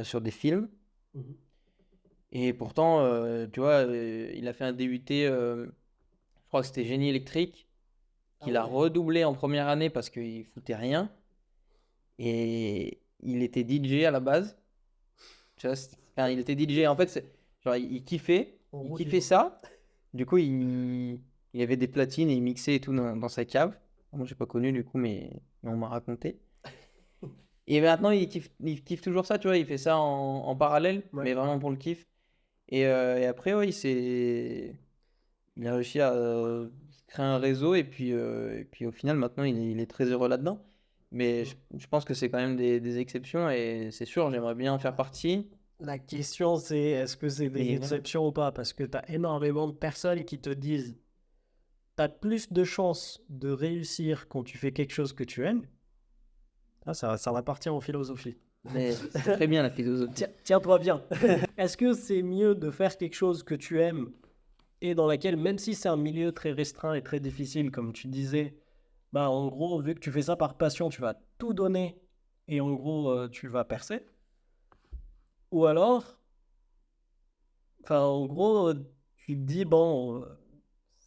sur des films. Mhm. Et pourtant, tu vois, il a fait un DUT, je crois que c'était génie électrique, Ah qu'il a ouais. redoublé en première année parce qu'il foutait rien. Et il était DJ à la base. Tu vois, enfin, il était DJ. En fait, genre, En il roue kiffait libre. ça. Du coup, il y avait des platines et il mixait et tout dans sa cave. Moi, j'ai pas connu du coup, mais on m'a raconté. Et maintenant, il kiffe toujours ça, tu vois. Il fait ça en parallèle, Ouais. mais vraiment pour le kiff. Et après, ouais, il a réussi à créer un réseau. Et puis au final, maintenant, il est très heureux là-dedans. Mais je pense que c'est quand même des exceptions. Et c'est sûr, j'aimerais bien en faire partie. La question, c'est est-ce que c'est des Mais voilà. exceptions ou pas? Parce que tu as énormément de personnes qui te disent tu as plus de chances de réussir quand tu fais quelque chose que tu aimes. Ah, ça appartient aux philosophies. Mais c'est très bien la philosophie. Tiens-toi bien. Est-ce que c'est mieux de faire quelque chose que tu aimes et dans laquelle, même si c'est un milieu très restreint et très difficile, comme tu disais, bah en gros, vu que tu fais ça par passion, tu vas tout donner et en gros, tu vas percer. Ou alors, enfin, en gros, tu te dis, bon,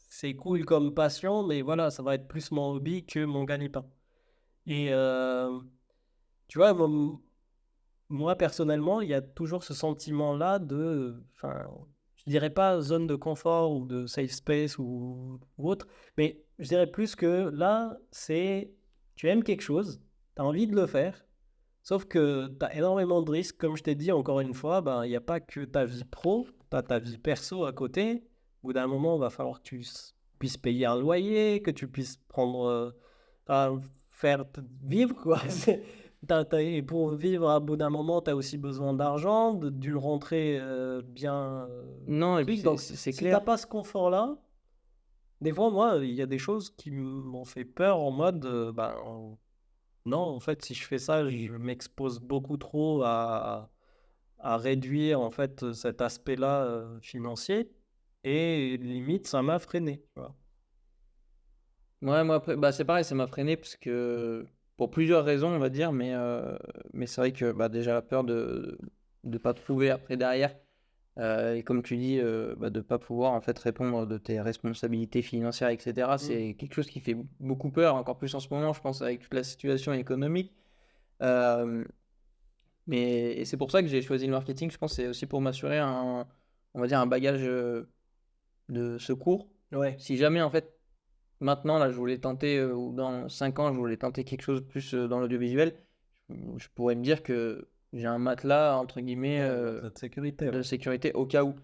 c'est cool comme passion, mais voilà, ça va être plus mon hobby que mon gagne-pain. Et tu vois, moi, personnellement, il y a toujours ce sentiment-là de, enfin, je dirais pas zone de confort ou de safe space ou autre, mais je dirais plus que là, c'est, tu aimes quelque chose, tu as envie de le faire, sauf que tu as énormément de risques. Comme je t'ai dit encore une fois, ben, il n'y a pas que ta vie pro, tu as ta vie perso à côté. Au bout d'un moment, il va falloir que tu puisses payer un loyer, que tu puisses prendre, enfin, vivre, quoi. Et pour vivre, à bout d'un moment, tu as aussi besoin d'argent, d'une rentrée bien Non, et puis truc. Donc, c'est si tu n'as clair. pas ce confort-là, des fois, moi, il y a des choses qui m'ont fait peur en mode, ben, non, en fait, si je fais ça, je m'expose beaucoup trop à réduire en fait cet aspect-là financier. Et limite, ça m'a freiné. Tu vois. Ouais, moi après, bah, c'est pareil, ça m'a freiné parce que pour plusieurs raisons, on va dire, mais c'est vrai que bah, déjà la peur de ne pas trouver après derrière, et comme tu dis, bah, de ne pas pouvoir en fait répondre de tes responsabilités financières, etc. C'est quelque chose qui fait beaucoup peur, encore plus en ce moment, je pense, avec toute la situation économique. Euh, et c'est pour ça que j'ai choisi le marketing. Je pense que c'est aussi pour m'assurer on va dire, un bagage de secours. Ouais. Si jamais en fait maintenant, là, je voulais tenter, ou dans 5 ans, je voulais tenter quelque chose de plus dans l'audiovisuel, je pourrais me dire que j'ai un matelas, entre guillemets, Cette sécurité. de sécurité au cas où.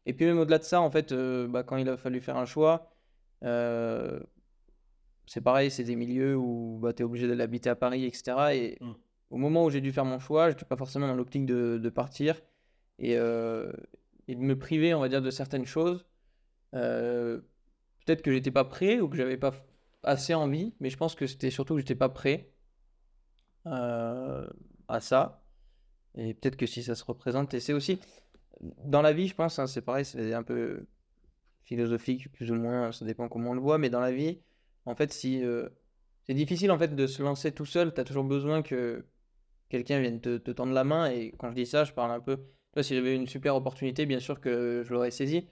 Et puis même au-delà de ça, en fait, bah, quand il a fallu faire un choix, euh, c'est pareil, c'est des milieux où bah, tu es obligé d'aller habiter à Paris, etc. Et Mm. au moment où j'ai dû faire mon choix, je n'étais pas forcément dans l'optique de partir et, euh, et de me priver, on va dire, de certaines choses. Euh, Peut-être que j'étais pas prêt ou que j'avais pas assez envie, mais je pense que c'était surtout que j'étais pas prêt euh, à ça. Et peut-être que si ça se représente, et c'est aussi dans la vie, je pense, hein, c'est pareil, c'est un peu philosophique, plus ou moins, ça dépend comment on le voit, mais dans la vie, en fait, si c'est difficile en fait de se lancer tout seul, tu as toujours besoin que quelqu'un vienne te tendre la main. Et quand je dis ça, je parle un peu. Tu vois, si j'avais une super opportunité, bien sûr que je l'aurais saisie.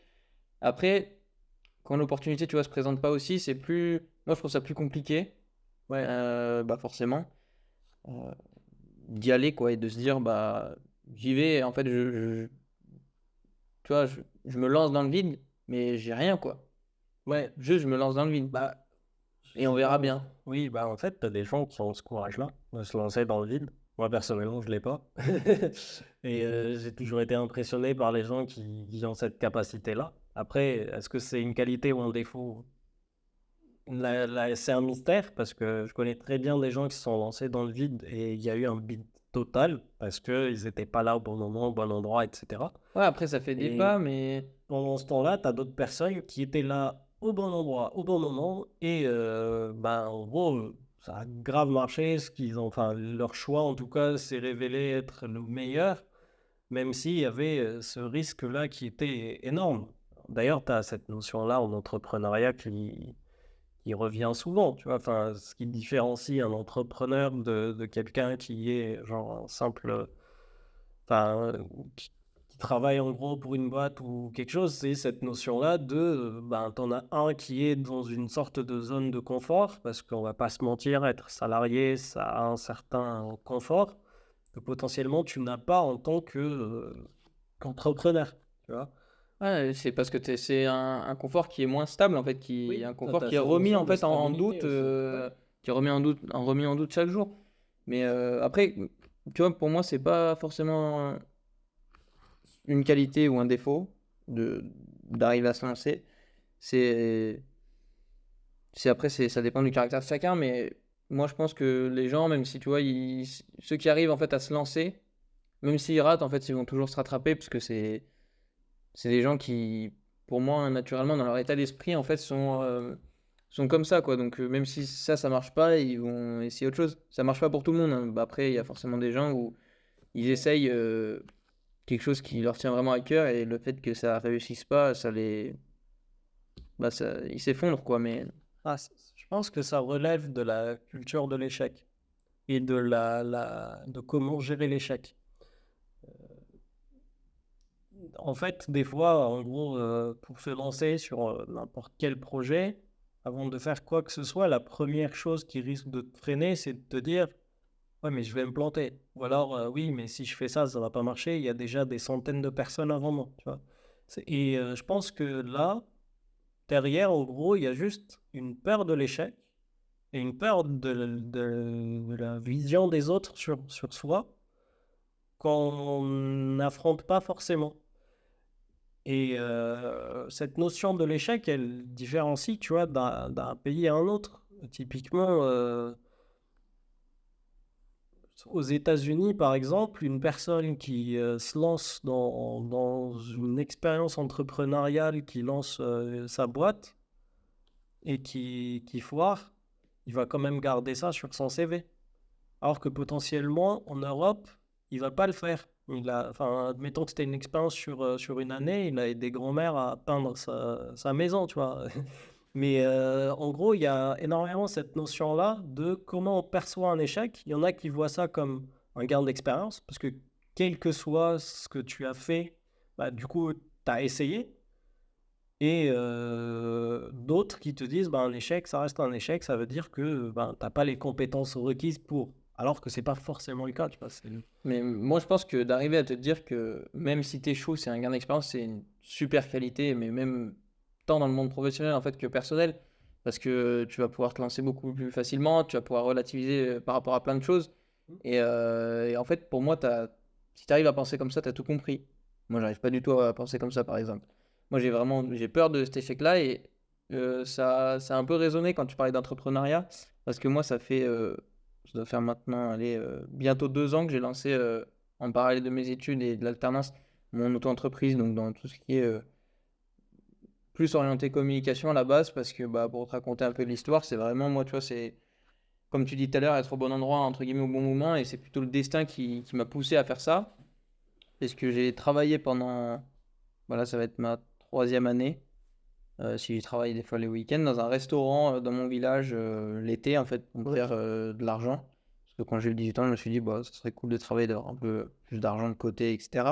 Après, quand l'opportunité, tu vois, se présente pas aussi, c'est plus. Moi, je trouve ça plus compliqué. Ouais. Bah forcément, euh, d'y aller, quoi, et de se dire, bah, j'y vais. Et en fait, tu vois, je me lance dans le vide, mais j'ai rien, quoi. Ouais. Juste, je me lance dans le vide. Bah, Et on verra bien. oui, bah en fait, tu as des gens qui ont ce courage-là de se lancer dans le vide. Moi, personnellement, je l'ai pas. Et j'ai toujours été impressionné par les gens qui ont cette capacité-là. Après, est-ce que c'est une qualité ou un défaut? C'est un mystère parce que je connais très bien des gens qui se sont lancés dans le vide et il y a eu un vide total parce qu'ils n'étaient pas là au bon moment, au bon endroit, etc. Ouais, après, ça fait des Et pas, mais. pendant ce temps-là, tu as d'autres personnes qui étaient là au bon endroit, au bon moment et ben, en gros, ça a grave marché. Ce qu'ils ont, enfin, leur choix, en tout cas, s'est révélé être le meilleur, même s'il y avait ce risque-là qui était énorme. D'ailleurs, tu as cette notion-là en entrepreneuriat qui revient souvent, tu vois, enfin, ce qui différencie un entrepreneur de quelqu'un qui est genre un simple, enfin, qui travaille en gros pour une boîte ou quelque chose, c'est cette notion-là de, ben, t'en as un qui est dans une sorte de zone de confort, parce qu'on va pas se mentir, être salarié, ça a un certain confort que potentiellement tu n'as pas en tant qu'entrepreneur, tu vois. Ouais, c'est parce que c'est un confort qui est moins stable, en fait, Oui, un toi, confort t'as qui est cette remis, notion en de fait, en stabilité doute, aussi. Ouais. qui est remis en doute chaque jour. Mais après, tu vois, pour moi, c'est pas forcément une qualité ou un défaut d'arriver à se lancer. C'est ça dépend du caractère de chacun, mais moi, je pense que les gens, même si tu vois, ceux qui arrivent en fait à se lancer, même s'ils ratent, en fait, ils vont toujours se rattraper parce que c'est des gens qui, pour moi, naturellement, dans leur état d'esprit, en fait, sont comme ça, quoi. Donc, même si ça marche pas, ils vont essayer autre chose. Ça marche pas pour tout le monde, hein. Bah, après, il y a forcément des gens où ils essayent quelque chose qui leur tient vraiment à cœur et le fait que ça réussisse pas, ils s'effondrent, quoi. Mais Je pense que ça relève de la culture de l'échec et de comment gérer l'échec. En fait, des fois, en gros, pour se lancer sur n'importe quel projet, avant de faire quoi que ce soit, la première chose qui risque de te freiner, c'est de te dire, ouais, mais je vais me planter. Ou alors, oui, mais si je fais ça, ça va pas marcher. Il y a déjà des centaines de personnes avant moi, tu vois. Et je pense que là, derrière, en gros, il y a juste une peur de l'échec et une peur de la vision des autres sur soi qu'on n'affronte pas forcément. Et cette notion de l'échec, elle différencie, tu vois, d'un pays à un autre. Typiquement, aux États-Unis, par exemple, une personne qui se lance dans une expérience entrepreneuriale, qui lance sa boîte et qui foire, il va quand même garder ça sur son CV. Alors que potentiellement, en Europe, il va pas le faire. Enfin, admettons que c'était une expérience sur une année, il a aidé grand-mère à peindre sa maison, tu vois. Mais en gros, il y a énormément cette notion-là de comment on perçoit un échec. Il y en a qui voient ça comme un gain d'expérience, parce que quel que soit ce que tu as fait, bah, du coup, tu as essayé. Et d'autres qui te disent, bah, un échec, ça reste un échec, ça veut dire que ben, tu n'as pas les compétences requises pour. Alors que c'est pas forcément le cas, tu vois. Mais moi, je pense que d'arriver à te dire que même si t'échoues, c'est un gain d'expérience, c'est une super qualité, mais même tant dans le monde professionnel en fait que personnel, parce que tu vas pouvoir te lancer beaucoup plus facilement, tu vas pouvoir relativiser par rapport à plein de choses. Et en fait, pour moi, si tu arrives à penser comme ça, tu as tout compris. Moi, j'arrive pas du tout à penser comme ça, par exemple. Moi, j'ai peur de cet échec-là et ça a un peu résonné quand tu parlais d'entrepreneuriat, parce que moi, ça doit faire maintenant, allez, bientôt 2 ans que j'ai lancé, en parallèle de mes études et de l'alternance, mon auto-entreprise, donc dans tout ce qui est plus orienté communication à la base, parce que bah, pour te raconter un peu l'histoire, c'est vraiment, moi, tu vois, c'est comme tu dis tout à l'heure, être au bon endroit, entre guillemets, au bon moment, et c'est plutôt le destin qui m'a poussé à faire ça, parce que j'ai travaillé pendant, voilà, ça va être ma 3e année, si j'ai travaillé des fois les week-ends, dans un restaurant dans mon village l'été, en fait, pour me faire de l'argent. Parce que quand j'ai eu 18 ans, je me suis dit, bah, ça serait cool de travailler, d'avoir un peu plus d'argent de côté, etc.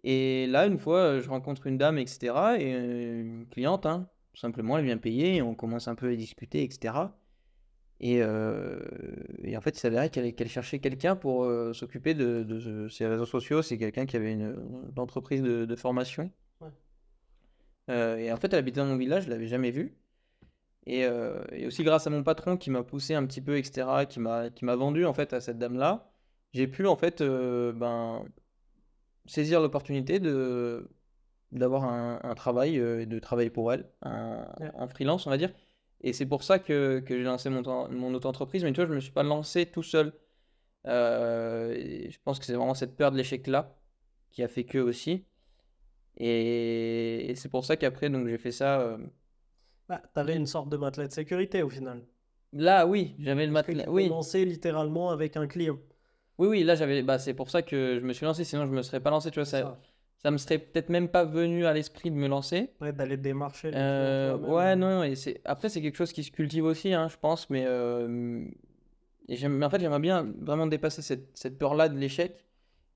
Et là, une fois, je rencontre une dame, etc. Et une cliente, hein, tout simplement, elle vient payer, et on commence un peu à discuter, etc. Et en fait, il s'avérait qu'elle cherchait quelqu'un pour s'occuper de ses réseaux sociaux. C'est quelqu'un qui avait une entreprise de formation. Ouais. Et en fait, elle habitait dans mon village, je l'avais jamais vue. Et aussi grâce à mon patron qui m'a poussé un petit peu, etc., qui m'a vendu en fait à cette dame-là, j'ai pu en fait saisir l'opportunité d'avoir un travail et de travailler pour elle, Ouais. en freelance, on va dire. Et c'est pour ça que j'ai lancé mon auto-entreprise. Mais tu vois, je ne me suis pas lancé tout seul. Et je pense que c'est vraiment cette peur de l'échec-là qui a fait que aussi. Et c'est pour ça qu'après, donc j'ai fait ça. Bah, tu avais une sorte de matelas de sécurité au final. Là, oui, j'avais le Parce que matelas. tu Oui, commençais littéralement avec un client. oui, oui, là, j'avais. Bah, c'est pour ça que je me suis lancé. Sinon, je me serais pas lancé. Tu vois, C'est ça. ça me serait peut-être même pas venu à l'esprit de me lancer. Ouais, d'aller démarcher les clients toi-même. Ouais, non, et après, c'est quelque chose qui se cultive aussi, hein, je pense. Mais en fait, j'aimerais bien vraiment dépasser cette peur-là de l'échec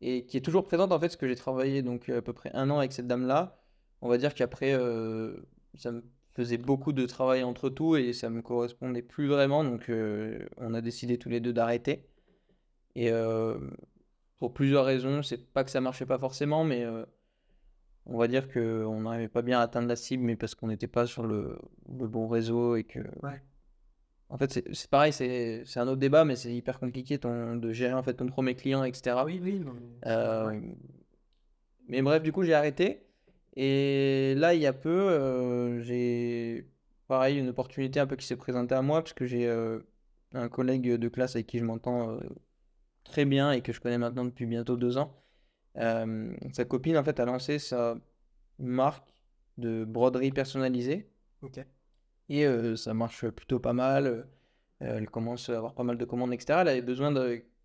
et qui est toujours présente en fait, parce que j'ai travaillé donc à peu près 1 an avec cette dame-là. On va dire qu'après, ça me faisait beaucoup de travail entre tout et ça me correspondait plus vraiment, donc on a décidé tous les deux d'arrêter. Et pour plusieurs raisons, c'est pas que ça marchait pas forcément, mais on va dire qu'on n'arrivait pas bien à atteindre la cible, mais parce qu'on n'était pas sur le bon réseau et que Ouais. En fait, c'est pareil, c'est un autre débat, mais c'est hyper compliqué de gérer en fait ton premier client, etc. Oui, oui, non, mais c'est Euh, normal. mais bref, du coup, j'ai arrêté. Et là, il y a peu, j'ai pareil une opportunité un peu qui s'est présentée à moi parce que j'ai un collègue de classe avec qui je m'entends très bien et que je connais maintenant depuis bientôt 2 ans. Sa copine, en fait, a lancé sa marque de broderie personnalisée Ok. et ça marche plutôt pas mal. Elle commence à avoir pas mal de commandes, etc. Elle avait besoin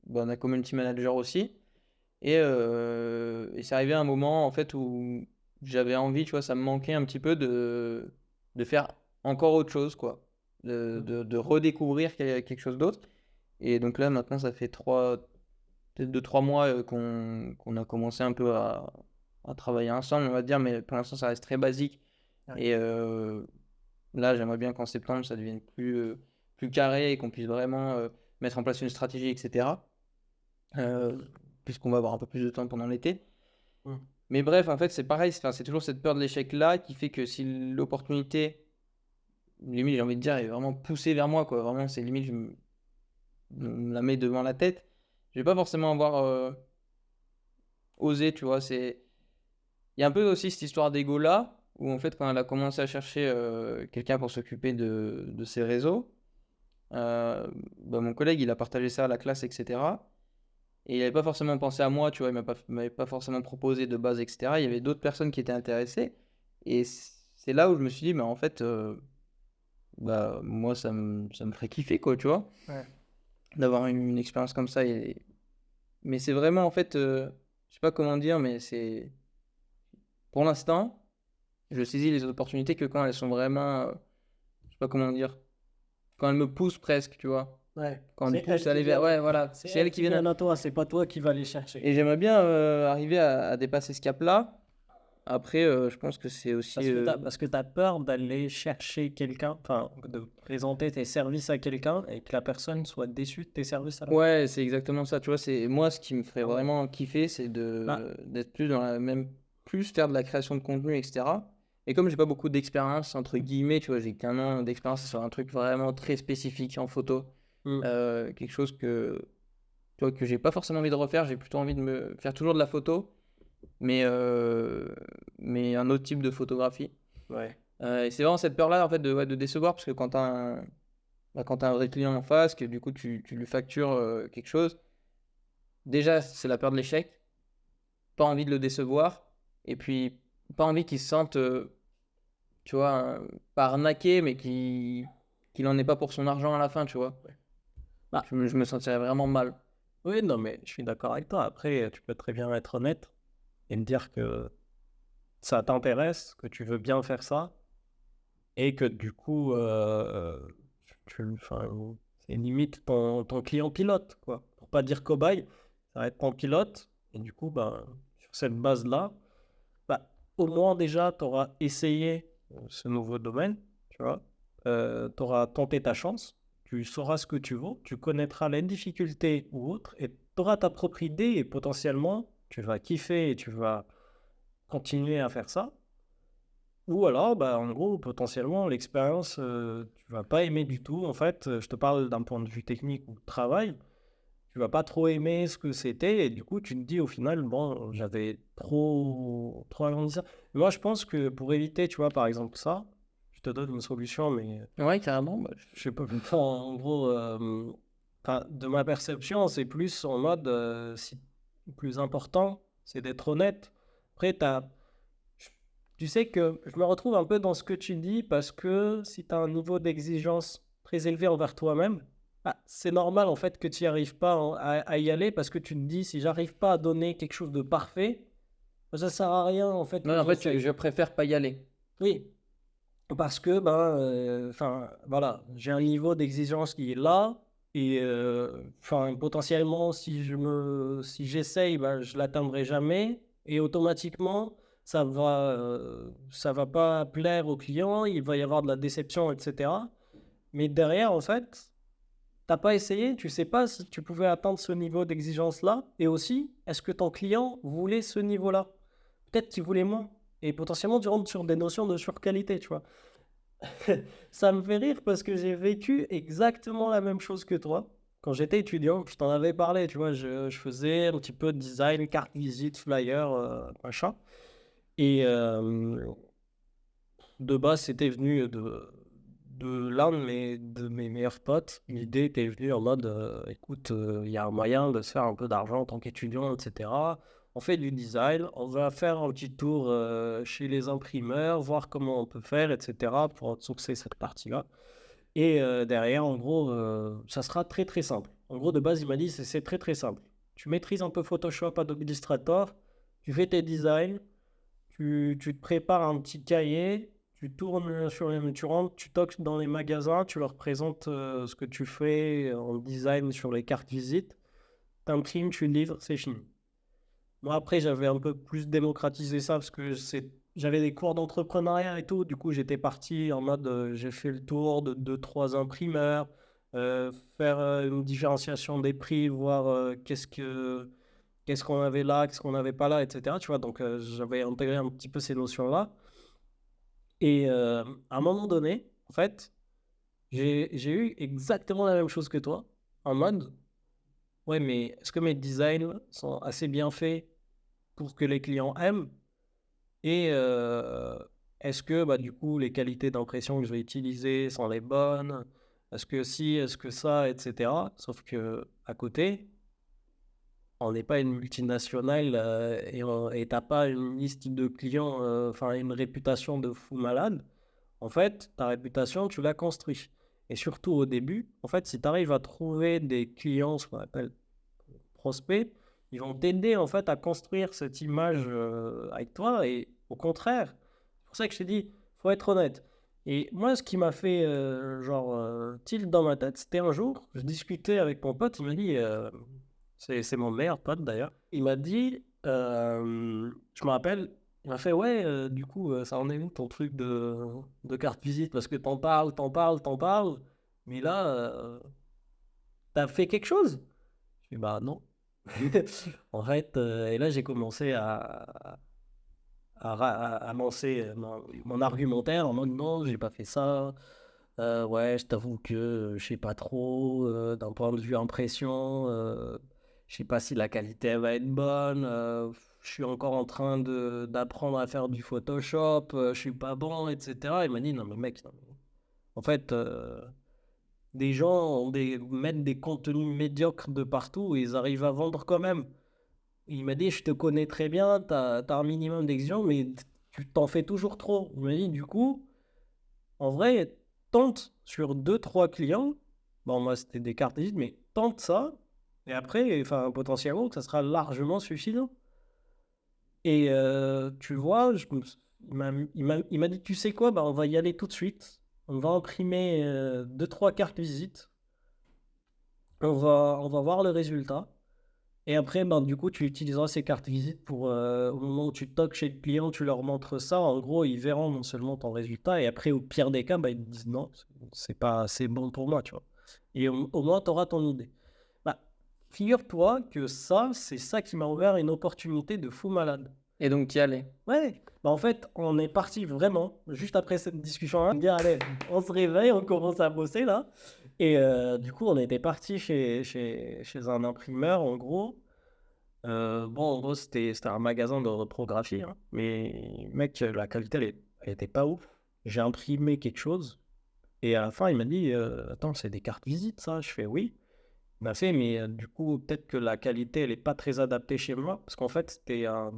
d'un community manager aussi. Et c'est arrivé à un moment en fait où j'avais envie, tu vois, ça me manquait un petit peu de faire encore autre chose, quoi. De redécouvrir quelque chose d'autre. Et donc là, maintenant, ça fait peut-être 2-3 mois qu'on a commencé un peu à travailler ensemble, on va dire, mais pour l'instant, ça reste très basique. Ouais. Et là, j'aimerais bien qu'en septembre, ça devienne plus carré et qu'on puisse vraiment mettre en place une stratégie, etc. euh, Puisqu'on va avoir un peu plus de temps pendant l'été. Mm. Mais bref, en fait, c'est pareil, c'est toujours cette peur de l'échec-là qui fait que si l'opportunité, limite, j'ai envie de dire, est vraiment poussée vers moi, quoi, vraiment, c'est limite, me la mets devant la tête, je vais pas forcément avoir osé, tu vois, Il y a un peu aussi cette histoire d'ego-là, où en fait, quand elle a commencé à chercher quelqu'un pour s'occuper de ses réseaux, bah, mon collègue, il a partagé ça à la classe, etc. Et il n'avait pas forcément pensé à moi, tu vois, m'avait pas forcément proposé de base, etc. Il y avait d'autres personnes qui étaient intéressées. Et c'est là où je me suis dit, mais en fait, bah, moi, ça me ferait kiffer, quoi, tu vois, Ouais. d'avoir une expérience comme ça. Mais c'est vraiment, en fait, je sais pas comment dire, mais pour l'instant, je saisis les opportunités que quand elles sont vraiment, je sais pas comment dire, quand elles me poussent presque, tu vois. Ouais. Quand elles me C'est poussent elle à qui aller vers, vient. ouais, voilà, C'est c'est elle elles qui qui viennent. vient à toi, c'est pas toi qui vas les chercher. Et j'aimerais bien arriver à dépasser ce cap-là. Après, je pense que c'est aussi. Parce que t'as peur d'aller chercher quelqu'un, enfin, de présenter tes services à quelqu'un et que la personne soit déçue de tes services à la fin. Ouais, c'est exactement ça. Tu vois, c'est moi ce qui me ferait Ah ouais. vraiment kiffer, c'est Bah, d'être plus dans la même, plus faire de la création de contenu, etc. Et comme j'ai pas beaucoup d'expérience entre guillemets, tu vois, j'ai qu'un an d'expérience sur un truc vraiment très spécifique en photo, hmm, quelque chose tu vois, que j'ai pas forcément envie de refaire. J'ai plutôt envie de me faire toujours de la photo, mais mais un autre type de photographie. ouais. Et c'est vraiment cette peur-là en fait ouais, de décevoir parce que quand t'as un vrai client en face, que du coup tu lui factures quelque chose, déjà c'est la peur de l'échec, pas envie de le décevoir, et puis pas envie qu'il se sente, tu vois, pas arnaqué, mais qu'il en ait pas pour son argent à la fin, tu vois. Bah, Je me sentirais vraiment mal. oui, non, mais je suis d'accord avec toi. Après, tu peux très bien être honnête et me dire que ça t'intéresse, que tu veux bien faire ça et que du coup, enfin, c'est limite ton client pilote, quoi. Pour pas dire cobaye, ça va être ton pilote. Et du coup, ben, sur cette base-là, bah, au moins déjà, tu auras essayé ce nouveau domaine, tu vois. Tu auras tenté ta chance, tu sauras ce que tu vaux, tu connaîtras les difficultés ou autres, et tu auras ta propre idée, et potentiellement, tu vas kiffer et tu vas continuer à faire ça. Ou alors, bah, en gros, potentiellement, l'expérience, tu vas pas aimer du tout. En fait, je te parle d'un point de vue technique ou de travail. Tu vas pas trop aimer ce que c'était. Et du coup, tu te dis au final, bon, j'avais trop agrandi ça. Moi, je pense que pour éviter, tu vois, par exemple, ça, je te donne une solution, mais Ouais, carrément. Bah, je sais pas. Enfin, en gros, enfin, de ma perception, c'est plus en mode, si le plus important, c'est d'être honnête. Après, tu sais que je me retrouve un peu dans ce que tu dis parce que si tu as un niveau d'exigence très élevé envers toi-même, bah, c'est normal en fait que tu n'y arrives pas à y aller parce que tu te dis si j'arrive pas à donner quelque chose de parfait, bah, ça sert à rien en fait non, que en fait, j'essaye. je préfère pas y aller. Oui, parce que ben, enfin voilà, j'ai un niveau d'exigence qui est là et enfin potentiellement si j'essaye, ben, je l'atteindrai jamais et automatiquement ça va pas plaire au client, il va y avoir de la déception, etc. Mais derrière en fait, t'as pas essayé, tu sais pas si tu pouvais atteindre ce niveau d'exigence là et aussi est-ce que ton client voulait ce niveau là? Peut-être qu'il voulait moins et potentiellement tu rentres sur des notions de surqualité, tu vois. Ça me fait rire parce que j'ai vécu exactement la même chose que toi. Quand j'étais étudiant, je t'en avais parlé, tu vois, je faisais un petit peu de design, carte visite, flyer, machin. Et de base, c'était venu de l'un de mes meilleurs potes. L'idée était venue en mode, écoute, il y a un moyen de se faire un peu d'argent en tant qu'étudiant, etc. On fait du design, on va faire un petit tour chez les imprimeurs, voir comment on peut faire, etc. pour outsourcer cette partie-là. Et derrière, en gros, ça sera très très simple. En gros, de base, il m'a dit, c'est très très simple. Tu maîtrises un peu Photoshop, Adobe Illustrator, tu fais tes designs, tu te prépares un petit cahier, tu tournes tu rentres, tu toques dans les magasins, tu leur présentes ce que tu fais en design sur les cartes visites, t'imprimes, tu livres, c'est fini. Moi, après, j'avais un peu plus démocratisé ça parce que j'avais des cours d'entrepreneuriat et tout. Du coup, j'étais parti en mode, j'ai fait le tour de 2, 3 imprimeurs, faire une différenciation des prix, voir qu'est-ce qu'on avait là, qu'est-ce qu'on n'avait pas là, etc. Tu vois, donc j'avais intégré un petit peu ces notions-là. Et à un moment donné, en fait, j'ai eu exactement la même chose que toi, en mode, ouais, mais est-ce que mes designs sont assez bien faits pour que les clients aiment? Et est-ce que bah, du coup les qualités d'impression que je vais utiliser sont les bonnes? Est-ce que si, est-ce que ça, etc. Sauf que à côté, on n'est pas une multinationale et t'as pas une liste de clients, enfin une réputation de fou malade. En fait, ta réputation, tu l'as construite. Et surtout au début, en fait, si tu arrives à trouver des clients, ce qu'on appelle prospects, ils vont t'aider en fait à construire cette image avec toi. Et au contraire, c'est pour ça que je t'ai dit, faut être honnête. Et moi, ce qui m'a fait tilt dans ma tête, c'était un jour, je discutais avec mon pote, il m'a dit, c'est mon meilleur pote d'ailleurs, il m'a dit, je me rappelle, il m'a fait, ouais, du coup, ça en est où ton truc de carte visite? Parce que t'en parles, mais là, t'as fait quelque chose? Je dis, bah non. En fait, et là, j'ai commencé à avancer mon argumentaire en mode non, j'ai pas fait ça. Ouais, je t'avoue que je sais pas trop. D'un point de vue impression, je sais pas si la qualité elle va être bonne. Je suis encore en train d'apprendre à faire du Photoshop. Je suis pas bon, etc. Il m'a dit non, mais mec, non, en fait, des gens mettent des contenus médiocres de partout et ils arrivent à vendre quand même. Il m'a dit, je te connais très bien, t'as un minimum d'exigeance, mais tu t'en fais toujours trop. Il m'a dit, du coup, en vrai, tente sur 2, 3 clients. Bon, moi, c'était des cartes visites, mais tente ça. Et après, enfin, potentiellement, ça sera largement suffisant. Et tu vois, il m'a dit, tu sais quoi, bah, on va y aller tout de suite. On va imprimer 2, 3 cartes visites. On va voir le résultat. Et après, ben, du coup, tu utiliseras ces cartes visites pour, au moment où tu toques chez le client, tu leur montres ça. En gros, ils verront non seulement ton résultat, et après, au pire des cas, ben, ils te disent non, c'est pas assez bon pour moi, tu vois. Et au moins, tu auras ton idée. Bah, figure-toi que ça, c'est ça qui m'a ouvert une opportunité de fou malade. Et donc, tu y allais. Ouais, bah, en fait, on est parti vraiment, juste après cette discussion-là, me dire, allez, on se réveille, on commence à bosser là. Et du coup, on était parti chez un imprimeur, en gros. Bon, en gros, c'était un magasin de reprographie, hein. Mais mec, la qualité, elle était pas ouf. J'ai imprimé quelque chose et à la fin, il m'a dit attends, c'est des cartes visites, ça? Je fais oui. Il m'a fait, mais du coup, peut-être que la qualité, elle est pas très adaptée chez moi parce qu'en fait, c'était un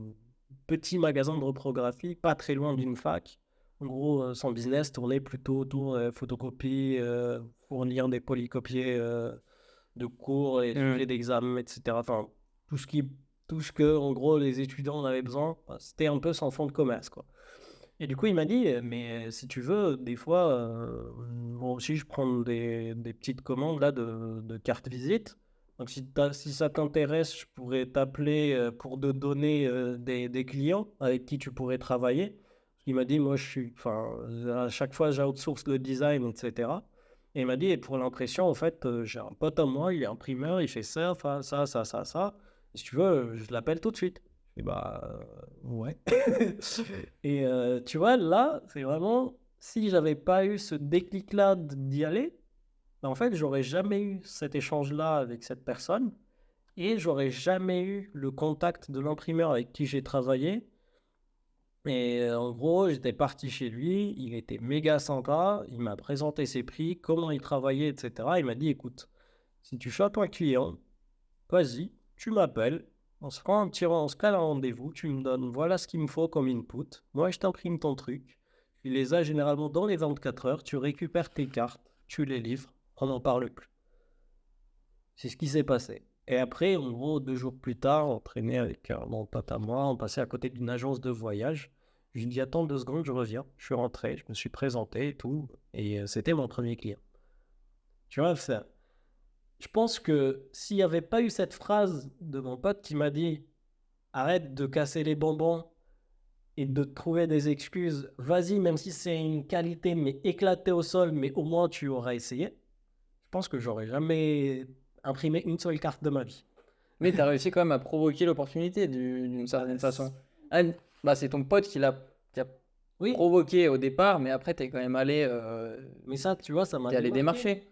petit magasin de reprographie, pas très loin d'une fac. En gros, son business tournait plutôt autour photocopie, fournir des polycopiés de cours et sujets d'examen, etc. Enfin, tout ce qui, tout ce que, en gros, les étudiants en avaient besoin, bah, c'était un peu son fonds de commerce, quoi. Et du coup, il m'a dit, mais si tu veux, des fois, moi aussi, je prends des petites commandes là de cartes visite. Donc, si ça t'intéresse, je pourrais t'appeler pour te donner des clients avec qui tu pourrais travailler. Il m'a dit, moi, enfin, à chaque fois, j'outsource le design, etc. Et il m'a dit, et pour l'impression, en fait, j'ai un pote à moi, il est imprimeur, il fait ça, enfin, ça. Et si tu veux, je l'appelle tout de suite. Et bah, ouais. Et tu vois, là, c'est vraiment si j'avais pas eu ce déclic-là d'y aller, en fait, j'aurais jamais eu cet échange-là avec cette personne et j'aurais jamais eu le contact de l'imprimeur avec qui j'ai travaillé. Et en gros, j'étais parti chez lui, il était méga sympa, il m'a présenté ses prix, comment il travaillait, etc. Il m'a dit, écoute, si tu chopes un client, vas-y, tu m'appelles, on se cale un rendez-vous, tu me donnes, voilà ce qu'il me faut comme input, moi je t'imprime ton truc, tu les as généralement dans les 24 heures, tu récupères tes cartes, tu les livres, on n'en parle plus. C'est ce qui s'est passé. Et après, en gros, 2 jours plus tard, on traînait avec mon pote à moi, on passait à côté d'une agence de voyage. Je lui ai dit, attends 2 secondes, je reviens. Je suis rentré, je me suis présenté et tout. Et c'était mon premier client. Tu vois, je pense que s'il n'y avait pas eu cette phrase de mon pote qui m'a dit, arrête de casser les bonbons et de trouver des excuses, vas-y, même si c'est une qualité, mais éclatée au sol, mais au moins tu auras essayé, je pense que j'aurais jamais imprimé une seule carte de ma vie. Mais tu as réussi quand même à provoquer l'opportunité d'une certaine façon. Ah, bah, c'est ton pote qui a Oui, provoqué au départ, mais après, tu es quand même allé, mais ça, tu vois, ça t'es m'avait allé marqué. démarcher.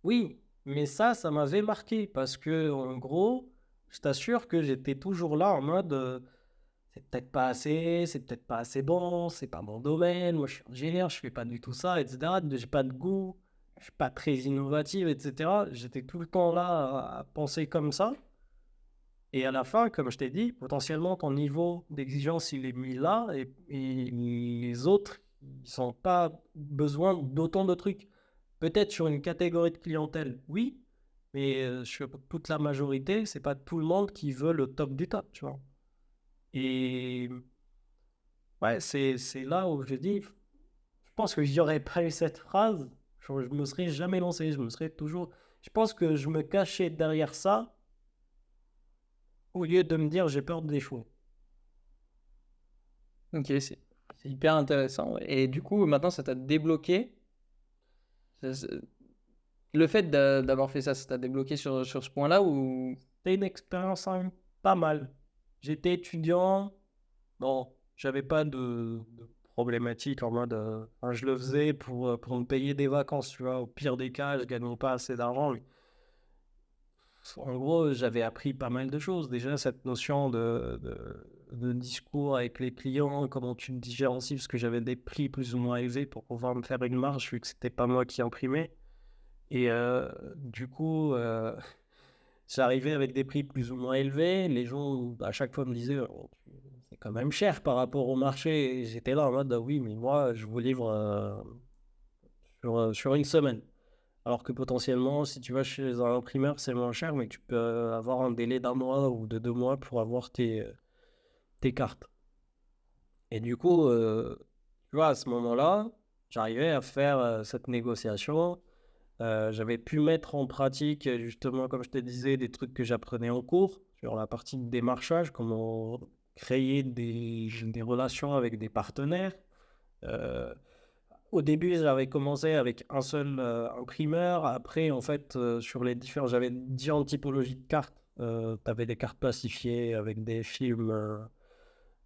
Oui, mais ça m'avait marqué parce que, en gros, je t'assure que j'étais toujours là en mode c'est peut-être pas assez, c'est peut-être pas assez bon, c'est pas mon domaine, moi je suis ingénieur, je fais pas du tout ça, etc. J'ai pas de goût, je suis pas très innovative, etc. J'étais tout le temps là à penser comme ça. Et à la fin, comme je t'ai dit, potentiellement ton niveau d'exigence il est mis là et les autres, ils n'ont pas besoin d'autant de trucs. Peut-être sur une catégorie de clientèle, oui, mais sur toute la majorité, c'est pas tout le monde qui veut le top du top, tu vois. Et ouais, c'est là où je dis, je pense que j'y aurais pas eu cette phrase, je me serais jamais lancé, je me serais toujours, je pense que je me cachais derrière ça au lieu de me dire j'ai peur d'échouer. Ok, c'est hyper intéressant. Ouais. Et du coup, maintenant, ça t'a débloqué. Le fait d'avoir fait ça, ça t'a débloqué sur ce point-là ou... C'était une expérience pas mal. J'étais étudiant, bon, j'avais pas de problématique en mode, enfin, je le faisais pour me payer des vacances, tu vois. Au pire des cas, je gagnais pas assez d'argent. Mais en gros, j'avais appris pas mal de choses. Déjà, cette notion de discours avec les clients, comment tu te différencies, parce que j'avais des prix plus ou moins élevés pour pouvoir me faire une marge, vu que c'était pas moi qui imprimais. Et du coup, j'arrivais avec des prix plus ou moins élevés. Les gens, à chaque fois, me disaient, oh, c'est quand même cher par rapport au marché. Et j'étais là en mode, ah oui, mais moi, je vous livre sur une semaine. Alors que potentiellement, si tu vas chez un imprimeur, c'est moins cher, mais tu peux avoir un délai d'1 mois ou de 2 mois pour avoir tes cartes. Et du coup, tu vois, à ce moment-là, j'arrivais à faire cette négociation. J'avais pu mettre en pratique, justement, comme je te disais, des trucs que j'apprenais en cours sur la partie de démarchage, comment créer des relations avec des partenaires. Euh, Au début, j'avais commencé avec un seul imprimeur. Après, en fait, j'avais différentes typologies de cartes. Tu avais des cartes plastifiées avec des films,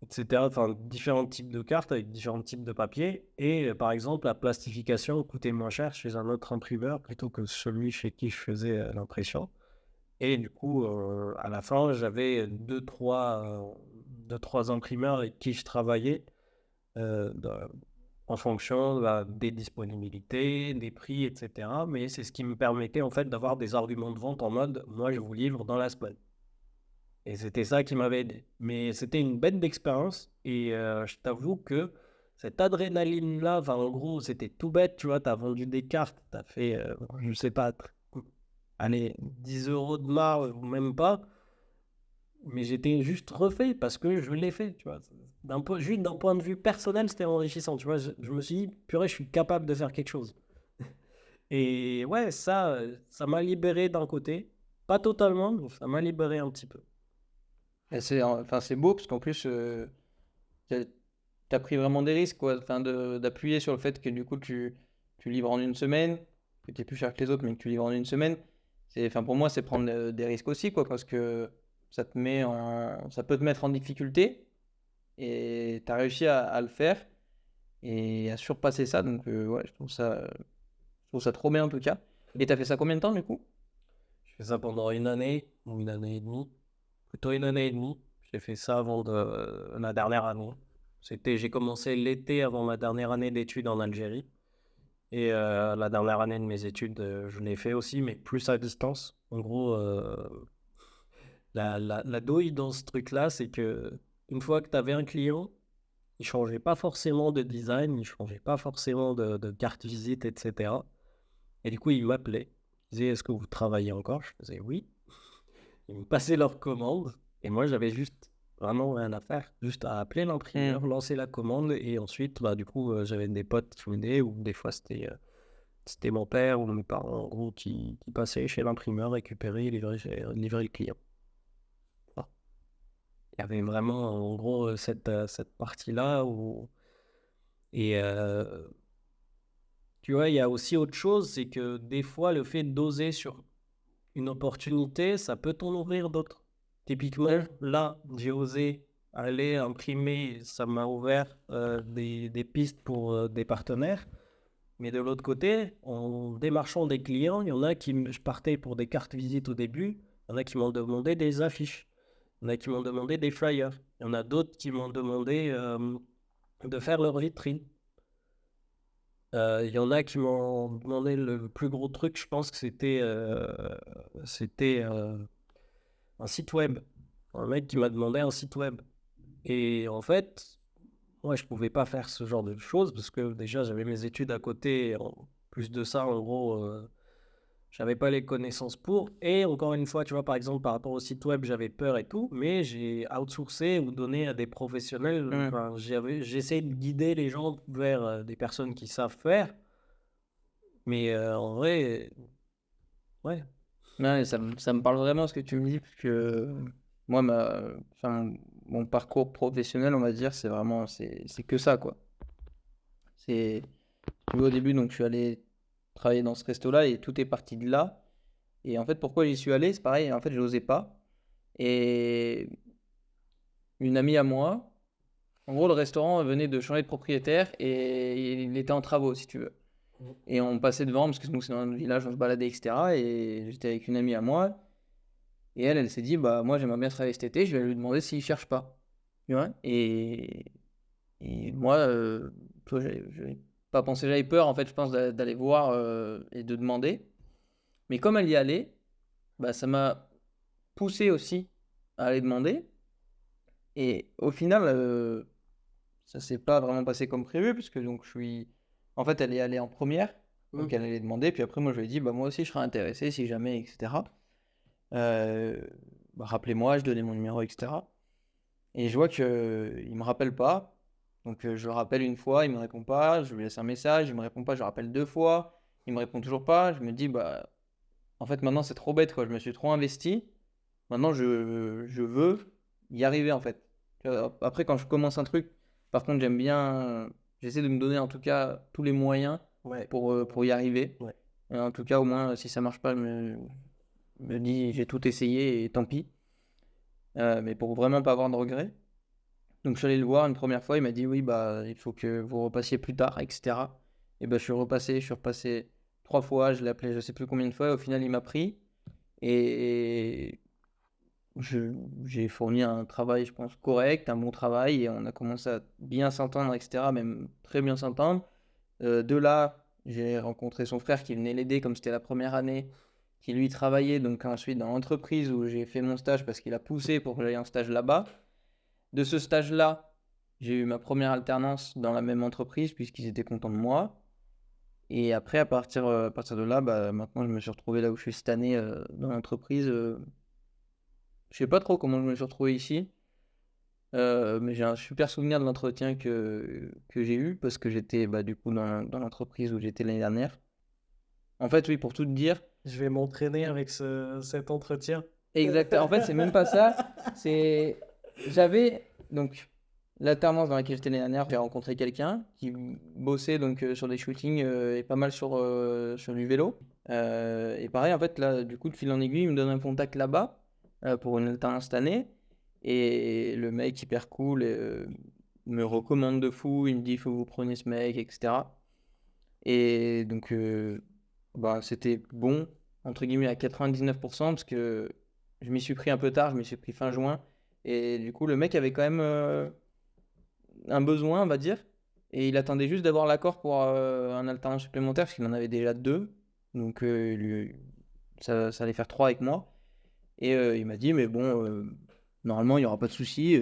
etc. Enfin, différents types de cartes avec différents types de papier. Et par exemple, la plastification coûtait moins cher chez un autre imprimeur plutôt que celui chez qui je faisais l'impression. Et du coup, à la fin, j'avais deux, trois imprimeurs avec qui je travaillais euh, dans- en fonction bah, des disponibilités, des prix, etc. Mais c'est ce qui me permettait en fait d'avoir des arguments de vente en mode, moi, je vous livre dans la semaine. Et c'était ça qui m'avait aidé. Mais c'était une bête d'expérience. Et je t'avoue que cette adrénaline-là, enfin, en gros, c'était tout bête. Tu vois, tu as vendu des cartes, tu as fait, je sais pas, allez, 10 euros de marge ou même pas. Mais j'étais juste refait parce que je l'ai fait. Tu vois, juste d'un point de vue personnel, c'était enrichissant. Tu vois, je me suis dit, purée, je suis capable de faire quelque chose. Et ouais, ça m'a libéré d'un côté. Pas totalement, mais ça m'a libéré un petit peu. Et enfin, c'est beau parce qu'en plus, t'as t'as pris vraiment des risques, quoi. Enfin, d'appuyer sur le fait que du coup, tu livres en une semaine, que tu es plus cher que les autres, mais que tu livres en une semaine. Enfin, pour moi, c'est prendre des risques aussi, quoi, parce que ça peut te mettre en difficulté et tu as réussi à le faire. et à surpasser ça. Donc, ouais, je trouve ça trop bien en tout cas. Et t'as fait ça combien de temps du coup? Je fais ça pendant une année ou une année et demie. Plutôt une année et demie. J'ai fait ça avant la dernière année. J'ai commencé l'été avant ma dernière année d'études en Algérie. Et la dernière année de mes études, je l'ai fait aussi, mais plus à distance. En gros, la douille dans ce truc-là, c'est que une fois que tu avais un client, il changeait pas forcément de design, il changeait pas forcément de carte visite, etc. Et du coup, il m'appelait. Il disait, est-ce que vous travaillez encore? Je faisais oui. Ils me passaient leurs commandes. Et moi, j'avais juste vraiment rien à faire. Juste à appeler l'imprimeur, lancer la commande. Et ensuite, bah, du coup, j'avais des potes qui venaient, ou des fois, c'était mon père ou mes parents, en gros, qui passaient chez l'imprimeur, récupérer et livrer le client. Voilà. Il y avait vraiment, en gros, cette partie-là où... Et tu vois, il y a aussi autre chose, c'est que des fois, le fait d'oser sur une opportunité, ça peut t'en ouvrir d'autres. Typiquement, là, j'ai osé aller imprimer, ça m'a ouvert des pistes pour des partenaires. Mais de l'autre côté, en démarchant des clients, il y en a je partais pour des cartes visites au début, il y en a qui m'ont demandé des affiches, il y en a qui m'ont demandé des flyers, il y en a d'autres qui m'ont demandé de faire leur vitrine. Il y en a qui m'ont demandé le plus gros truc, je pense que c'était un site web. Un mec qui m'a demandé un site web. Et en fait, moi, je pouvais pas faire ce genre de choses parce que déjà, j'avais mes études à côté. En plus de ça, en gros, j'avais pas les connaissances pour. Et encore une fois, tu vois, par exemple, par rapport au site web, j'avais peur et tout, mais j'ai outsourcé ou donné à des professionnels. Enfin, j'ai essayé de guider les gens vers des personnes qui savent faire. Mais en vrai, ouais. Ouais, ça me parle vraiment ce que tu me dis, parce que moi, enfin, mon parcours professionnel, on va dire, c'est que ça, quoi. Tu vois, au début, donc, je suis allé travailler dans ce resto-là et tout est parti de là. Et en fait, pourquoi j'y suis allé? C'est pareil, en fait, je n'osais pas. Et une amie à moi, en gros, le restaurant venait de changer de propriétaire et il était en travaux, si tu veux. Et on passait devant, parce que nous, c'est dans un village, on se baladait, etc. Et j'étais avec une amie à moi. Et elle s'est dit, bah, moi, j'aimerais bien travailler cet été, je vais lui demander s'il cherche pas. Tu vois. Et moi, tu vois, j'avais pas pensé, j'avais peur, en fait, je pense, d'aller voir et de demander. Mais comme elle y allait, bah, ça m'a poussé aussi à aller demander. Et au final, ça s'est pas vraiment passé comme prévu, puisque donc je suis. En fait, elle est allée en première, donc elle allait demander, puis après, moi, je lui ai dit, bah, moi aussi, je serais intéressé si jamais, etc. Euh, Bah, rappelez-moi, je donnais mon numéro, etc. Et je vois qu'il ne me rappelle pas. Donc je le rappelle une fois, il me répond pas, je lui laisse un message, il me répond pas, je le rappelle deux fois, il me répond toujours pas. Je me dis, bah, en fait, maintenant, c'est trop bête, quoi. Je me suis trop investi. Maintenant, je veux y arriver, en fait. Après, quand je commence un truc, par contre, j'essaie de me donner, en tout cas, tous les moyens Ouais. pour y arriver. Ouais. Et en tout cas, au moins, si ça marche pas, je me dis, j'ai tout essayé et tant pis. Mais pour vraiment pas avoir de regrets. Donc, je suis allé le voir une première fois, il m'a dit, oui, bah, il faut que vous repassiez plus tard, etc. Et bah, je suis repassé 3 fois, je l'ai appelé je sais plus combien de fois, et au final, il m'a pris. Et j'ai fourni un travail, je pense, correct, un bon travail, et on a commencé à bien s'entendre, etc., même très bien s'entendre. De là, j'ai rencontré son frère qui venait l'aider, comme c'était la première année, qui lui travaillait donc ensuite dans l'entreprise où j'ai fait mon stage parce qu'il a poussé pour que j'aille en stage là-bas. De ce stage-là, j'ai eu ma première alternance dans la même entreprise puisqu'ils étaient contents de moi. Et après, à partir de là, bah, maintenant, je me suis retrouvé là où je suis cette année dans l'entreprise. Je sais pas trop comment je me suis retrouvé ici, mais j'ai un super souvenir de l'entretien que j'ai eu parce que j'étais bah, du coup dans l'entreprise où j'étais l'année dernière. En fait, oui, pour tout te dire, Je vais m'entraîner avec cet entretien. exact. En fait, c'est même pas ça. J'avais donc l'alternance dans laquelle j'étais l'année dernière. J'ai rencontré quelqu'un qui bossait donc sur des shootings et pas mal sur du vélo. Et pareil, en fait, là, du coup, de fil en aiguille, il me donne un contact là-bas pour une alternance cette année. Et le mec hyper cool, me recommande de fou, il me dit: «Faut que vous preniez ce mec» et cetera. Et donc bah, c'était bon, entre guillemets, à 99 parce que je m'y suis pris un peu tard, je m'y suis pris fin juin et du coup, le mec avait quand même, un besoin, on va dire et il attendait juste d'avoir l'accord pour, un alternant supplémentaire parce qu'il en avait déjà 2 donc lui ça allait faire 3 avec moi et il m'a dit: «Mais bon, normalement, il y aura pas de souci,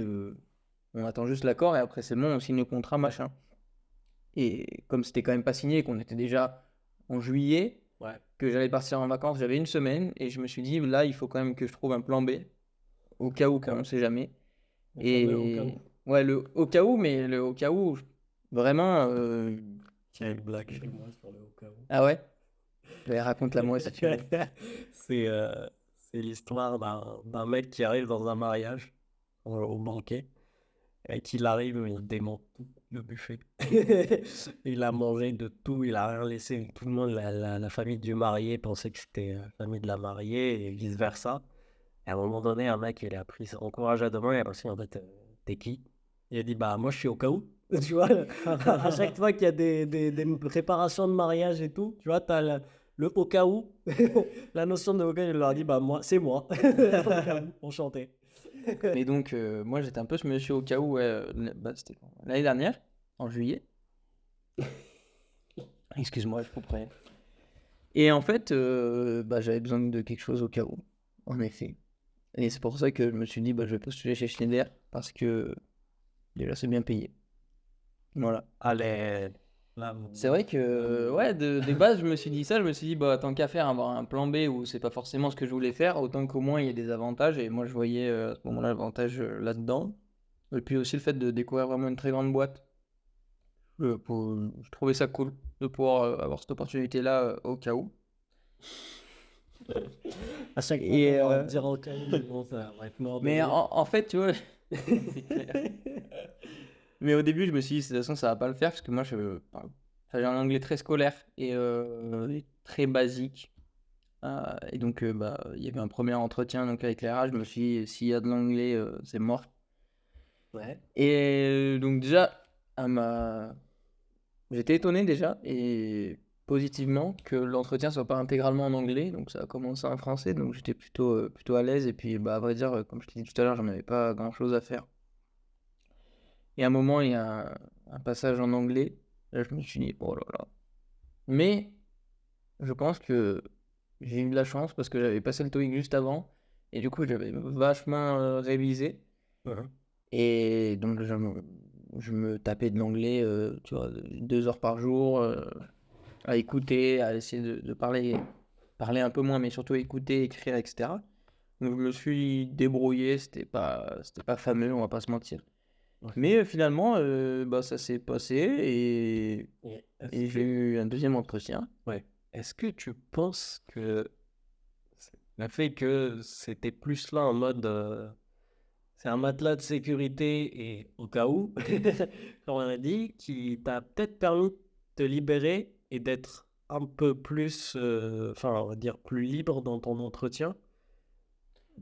on attend juste l'accord et après c'est bon, on signe le contrat, machin». Et comme c'était quand même pas signé, qu'on était déjà en juillet, Ouais. que j'allais partir en vacances, j'avais une semaine et je me suis dit: «Là, il faut quand même que je trouve un plan B, au cas où, cas on où. sait jamais» Le fameux au cas et où. ouais, le au cas où, mais le au cas où, vraiment, Il y a une blague chez moi sur le au cas où. ah ouais? Beh, raconte-la moi si tu veux. C'est c'est l'histoire d'un mec qui arrive dans un mariage au banquet et qu'il arrive, il démonte tout le buffet. Il a mangé de tout, il a rien laissé. Tout le monde, la famille du marié pensait que c'était la famille de la mariée et vice-versa. Et à un moment donné, un mec, il a pris son courage à deux mains et a dit, en fait, t'es qui? Il a dit, bah moi je suis au cas où. Tu vois, à chaque fois qu'il y a des préparations de mariage et tout, tu vois, t'as le au cas où, la notion de au cas où, il leur a dit, bah moi, c'est moi. Au cas où, enchanté. Mais donc moi, j'étais un peu ce monsieur au cas où, ouais, bah, c'était quand? L'année dernière, en juillet. Excuse-moi, je couperai. Et en fait, bah, j'avais besoin de quelque chose au cas où, en effet. Et c'est pour ça que je me suis dit: «Bah, je vais postuler chez Schneider» parce que déjà, c'est bien payé. Voilà. Allez, là, C'est vrai que, ouais, de base, je me suis dit ça, je me suis dit: «Bah, tant qu'à faire, avoir un plan B où c'est pas forcément ce que je voulais faire, autant qu'au moins il y ait des avantages» et moi, je voyais, à ce moment-là, l'avantage, là-dedans. Et puis aussi le fait de découvrir vraiment une très grande boîte. Je trouvais ça cool de pouvoir, avoir cette opportunité-là, au cas où. à chaque fois Et qu'on va te dire au cas où, bon, ça va être mort de mais rire. en fait, tu vois? C'est clair. Mais au début, je me suis dit: «De toute façon, ça va pas le faire» parce que moi, je parle enfin, j'ai un anglais très scolaire et très basique. Et donc bah, il y avait un premier entretien donc avec les RH, je me suis dit: «S'il y a de l'anglais, c'est mort» Ouais. et donc déjà, elle m'a j'étais étonné déjà et positivement que l'entretien soit pas intégralement en anglais, donc ça a commencé en français, donc j'étais plutôt à l'aise et puis, bah, à vrai dire, comme je t'ai dit tout à l'heure, j'en avais pas grand-chose à faire. Et à un moment, il y a un passage en anglais, là je me suis dit: «Oh là là». Mais je pense que j'ai eu de la chance parce que j'avais passé le TOEIC juste avant et du coup j'avais vachement, révisé Mhm. et donc je me tapais de l'anglais, tu vois, 2 heures par jour, à écouter, à essayer de parler un peu moins, mais surtout écouter, écrire, et cetera. Donc je me suis débrouillé, c'était pas fameux, on va pas se mentir. Ouais. Mais finalement, bah, ça s'est passé Et et j'ai eu un deuxième entretien. ouais. Est-ce que tu penses que le fait que c'était plus là en mode c'est un matelas de sécurité et au cas où, comme on a dit, qui t'a peut-être permis de te libérer et d'être un peu plus, enfin, on va dire, plus libre dans ton entretien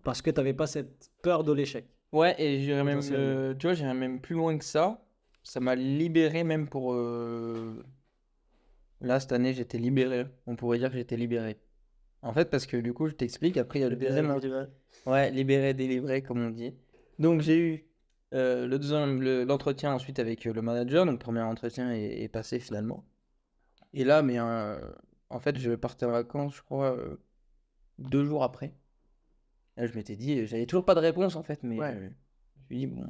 parce que tu n'avais pas cette peur de l'échec, Ouais et j'irais même, potentiellement. tu vois, j'irais même plus loin que ça. Ça m'a libéré même pour, là, cette année, j'étais libéré. On pourrait dire que j'étais libéré. En fait, parce que du coup, je t'explique, après il y a le deuxième ouais, libéré, délivré, comme on dit. Donc j'ai eu, l'entretien ensuite avec, le manager, donc le premier entretien est passé finalement. Et là, mais en fait, je partais en vacances, je crois, 2 jours après. Là, je m'étais dit, j'avais toujours pas de réponse en fait, mais Ouais. je me suis dit: «Bon,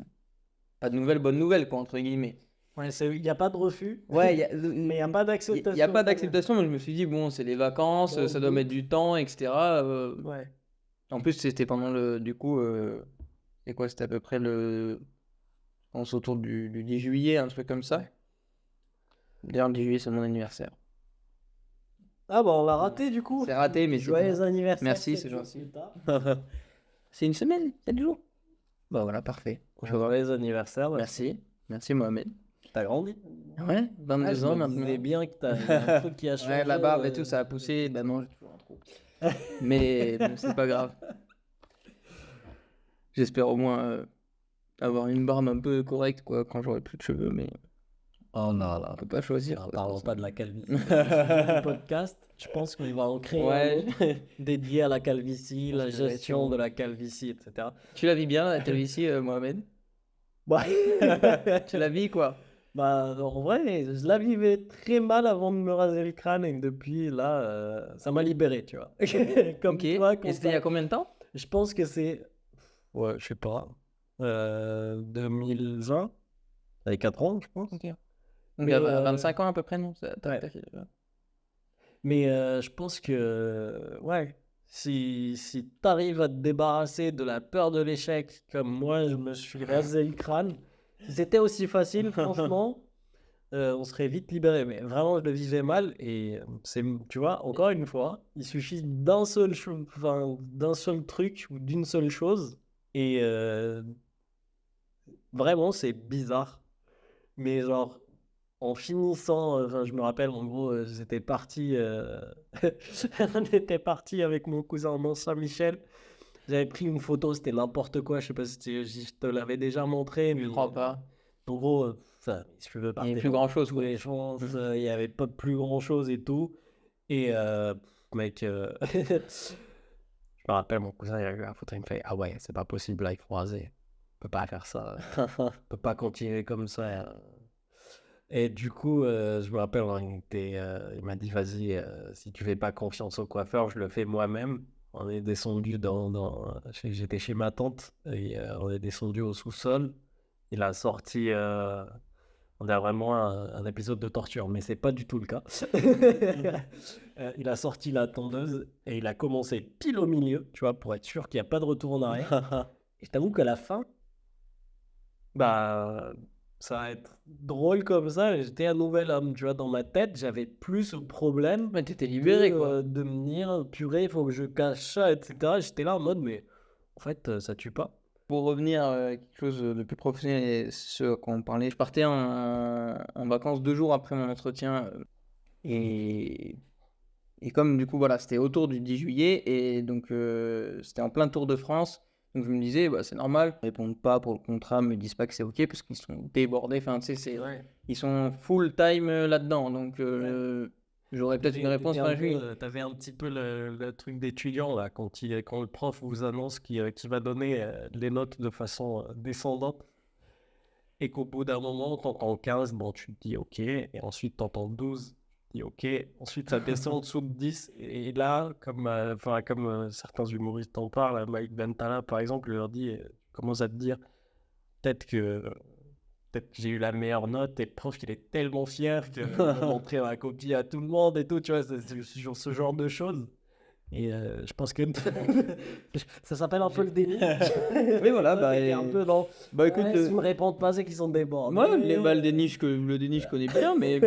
pas de nouvelles, bonne nouvelle quoi», entre guillemets. Ouais, il n'y a pas de refus, Ouais, mais il n'y a pas il y a d'acceptation pas quand même. d'acceptation, mais je me suis dit: «Bon, c'est les vacances, Dans le ça doit mettre doute. du temps et cetera», Ouais. en plus, c'était pendant le du coup, c'est quoi? C'était à peu près je pense autour du 10 juillet, un truc comme ça. Ouais. D'ailleurs, le 10 juillet, c'est mon anniversaire. Ah bah on l'a raté du coup. C'est raté, mais c'est pas Joyeux grave. anniversaire Merci, 7 c'est jours gentil. plus tard. C'est une semaine? 7 jours? Bah, voilà, parfait. Joyeux anniversaire. Merci. Merci Mohamed. T'as grandi. Ouais, Ah, 22 je ans me disais maintenant. bien que il y a un truc qui a changé. Ouais, la barbe et tout, ça a poussé. Bah non, j'ai toujours un trou. Mais bon, c'est pas grave. J'espère au moins avoir une barbe un peu correcte, quoi, quand j'aurai plus de cheveux, mais Oh là là. on peut pas choisir, quoi, de toute Parlons façon. pas de la calvitie dans ce sujet du podcast. Je pense qu'on va en créer un Ouais, autre dédié à la calvitie, pense la que ça va être gestion chiant. de la calvitie, etc. Tu la vis bien, la calvitie, Mohamed? Bah, Tu la vis, quoi? bah, en vrai, je la vivais très mal avant de me raser le crâne et depuis là, ça m'a libéré, tu vois. Comme Ok. toi, Et c'était il y a combien de temps? je pense que c'est, ouais, je sais pas, 2020, avec 4 ans, je pense. Ok. Donc, Mais, à 25 ans à peu près, non? ouais. Mais je pense que, ouais, si tu arrives à te débarrasser de la peur de l'échec, comme moi, je me suis rasé le crâne, si c'était aussi facile, franchement, on serait vite libéré. Mais vraiment, je le vivais mal. Et c'est, tu vois, encore une fois, il suffit d'un seul truc ou d'une seule chose. Et vraiment, c'est bizarre. Mais genre, en finissant, enfin, je me rappelle, en gros, j'étais parti, on était parti avec mon cousin au Mont-Saint-Michel. J'avais pris une photo, c'était n'importe quoi, je sais pas si je te l'avais déjà montré, mais Je crois pas. en gros, ça, si je veux Il n'y avait partir plus dans grand-chose, tous quoi. les sens, il n'y avait pas plus grand-chose et tout. Et mec, je me rappelle, mon cousin, il a vu la photo, il me fait, ah ouais, c'est pas possible, là, il faut raser. On peut pas faire ça. On peut pas continuer comme ça. Et du coup, je me rappelle, hein, il m'a dit, vas-y, si tu fais pas confiance au coiffeur, je le fais moi-même. On est descendu j'étais chez ma tante, et on est descendu au sous-sol. Il a sorti, on a vraiment un épisode de torture, mais c'est pas du tout le cas. Il a sorti la tondeuse et il a commencé pile au milieu, tu vois, pour être sûr qu'il n'y a pas de retour en arrière. Et je t'avoue qu'à la fin, bah, ça va être drôle comme ça. J'étais un nouvel homme, tu vois, dans ma tête, j'avais plus ce problème Mais t'étais libéré, quoi. de me dire, purée, il faut que je cache ça, etc. J'étais là en mode, mais en fait, ça tue pas. Pour revenir à quelque chose de plus professionnel et ce à quoi on parlait, je partais en vacances 2 jours après mon entretien et, et comme du coup voilà c'était autour du 10 juillet et donc c'était en plein Tour de France, donc je me disais bah, c'est normal, ils répondent pas pour le contrat, me disent pas que c'est ok parce qu'ils sont débordés, enfin tu sais ils sont full time là-dedans, donc j'aurais peut-être une réponse fin juillet. T'avais un petit peu le truc d'étudiant, là, quand le prof vous annonce qu'il va donner les notes de façon descendante, et qu'au bout d'un moment, t'entends 15, bon, tu te dis OK, et ensuite t'entends 12, tu te dis OK, ensuite ça descend en dessous de 10, et là, comme certains humoristes en parlent, Mike Bentala, par exemple, leur dit, commence à te dire, peut-être que peut-être que j'ai eu la meilleure note et le prof il est tellement fier qu'il va montrer ma copie à tout le monde et tout, tu vois, c'est sur ce genre de choses. Et je pense que ça s'appelle un peu le déni. Oui voilà, Toi, t'étais un peu dans. bah écoute, Ouais, s'ils me répondent pas, c'est qu'ils sont débordés. moi le déni je connais bien, mais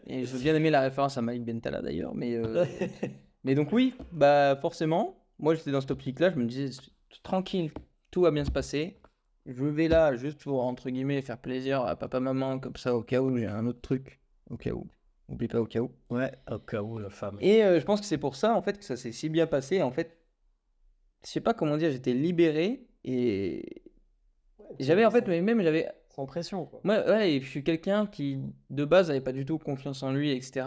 et j'ai bien aimé la référence à Malik Bentala d'ailleurs, mais donc oui, bah forcément, moi j'étais dans cette optique-là, je me disais tranquille, tout va bien se passer. Je vais là juste pour entre guillemets faire plaisir à papa maman comme ça au cas où j'ai un autre truc, au cas où. N'oublie pas au cas où. Ouais, au cas où la femme. Et je pense que c'est pour ça en fait que ça s'est si bien passé. En fait, je sais pas comment dire, j'étais libéré et j'avais en fait même j'avais Sans pression, quoi. moi, ouais, et je suis quelqu'un qui, de base, n'avait pas du tout confiance en lui, etc.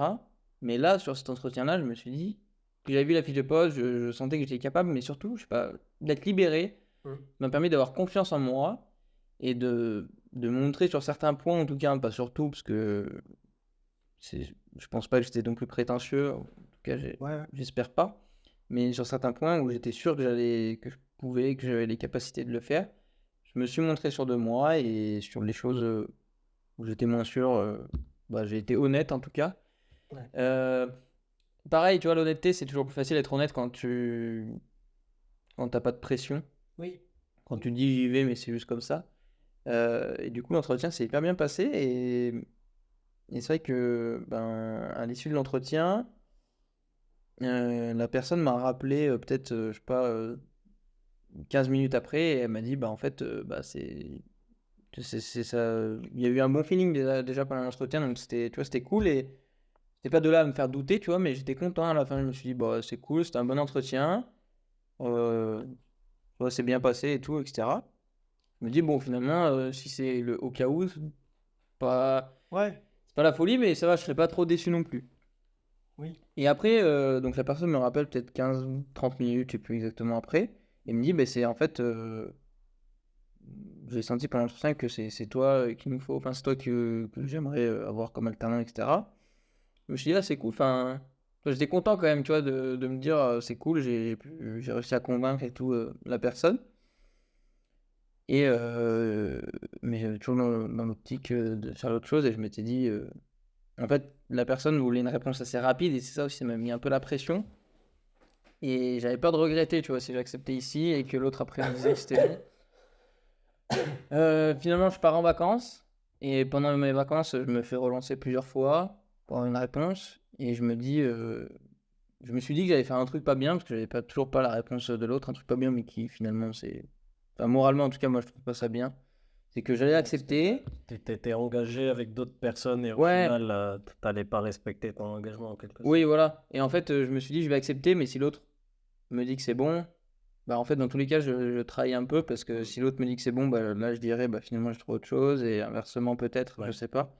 Mais là, sur cet entretien-là, je me suis dit, que j'avais vu la fiche de poste, je sentais que j'étais capable, mais surtout, je sais pas, d'être libéré m'a permis d'avoir confiance en moi et de montrer sur certains points, en tout cas, pas sur tout, parce que je pense pas que j'étais non plus prétentieux, en tout cas, j'espère pas. Mais sur certains points où j'étais sûr que je pouvais, que j'avais les capacités de le faire, je me suis montré sûr de moi et sur les choses où j'étais moins sûr, bah, j'ai été honnête en tout cas. Ouais. Pareil, tu vois, l'honnêteté, c'est toujours plus facile d'être honnête quand t'as pas de pression. Oui. Quand tu dis j'y vais, mais c'est juste comme ça. Et du coup, l'entretien s'est hyper bien passé et c'est vrai que ben, à l'issue de l'entretien, la personne m'a rappelé peut-être, je sais pas, 15 minutes après et elle m'a dit, bah en fait, bah c'est ça. Il y a eu un bon feeling déjà pendant l'entretien, donc c'était, tu vois, c'était cool et c'était pas de là à me faire douter, tu vois, mais j'étais content à la fin. Je me suis dit, bah, c'est cool, c'était un bon entretien, ouais, c'est bien passé et tout, etc. Je me dis, bon, finalement, si c'est le au cas où, pas, Ouais, c'est pas la folie, mais ça va, je serais pas trop déçu non plus. oui. Et après, donc la personne me rappelle peut-être 15 ou 30 minutes, je sais plus exactement après, et me dit, bah, c'est en fait, j'ai senti pendant l'entretien que c'est toi qu'il nous faut, enfin, c'est toi que j'aimerais avoir comme alternant, etc. Je me suis dit, ah, c'est cool, enfin, j'étais content quand même, tu vois, de me dire, c'est cool, j'ai réussi à convaincre et tout la personne. Et mais j'avais toujours dans l'optique de faire autre chose et je m'étais dit, en fait, la personne voulait une réponse assez rapide et c'est ça aussi, ça m'a mis un peu la pression. Et j'avais peur de regretter, tu vois, si j'acceptais ici et que l'autre après me disait que c'était bon. Finalement, je pars en vacances et pendant mes vacances, je me fais relancer plusieurs fois pour avoir une réponse et je me suis dit que j'avais fait un truc pas bien parce que j'avais toujours pas la réponse de l'autre, un truc pas bien, mais qui finalement c'est. Enfin, moralement en tout cas, moi je trouve pas ça bien. C'est que j'allais Ouais, parce que accepter. t'étais engagé avec d'autres personnes et au Ouais, final, t'allais pas respecter ton engagement en quelque oui, sorte. voilà. Et en fait, je me suis dit, je vais accepter, mais si l'autre me dit que c'est bon, bah en fait, dans tous les cas, je trahis un peu parce que Mm. si l'autre me dit que c'est bon, bah là, je dirais, bah finalement, je trouve autre chose et inversement, peut-être, je Ouais. sais pas.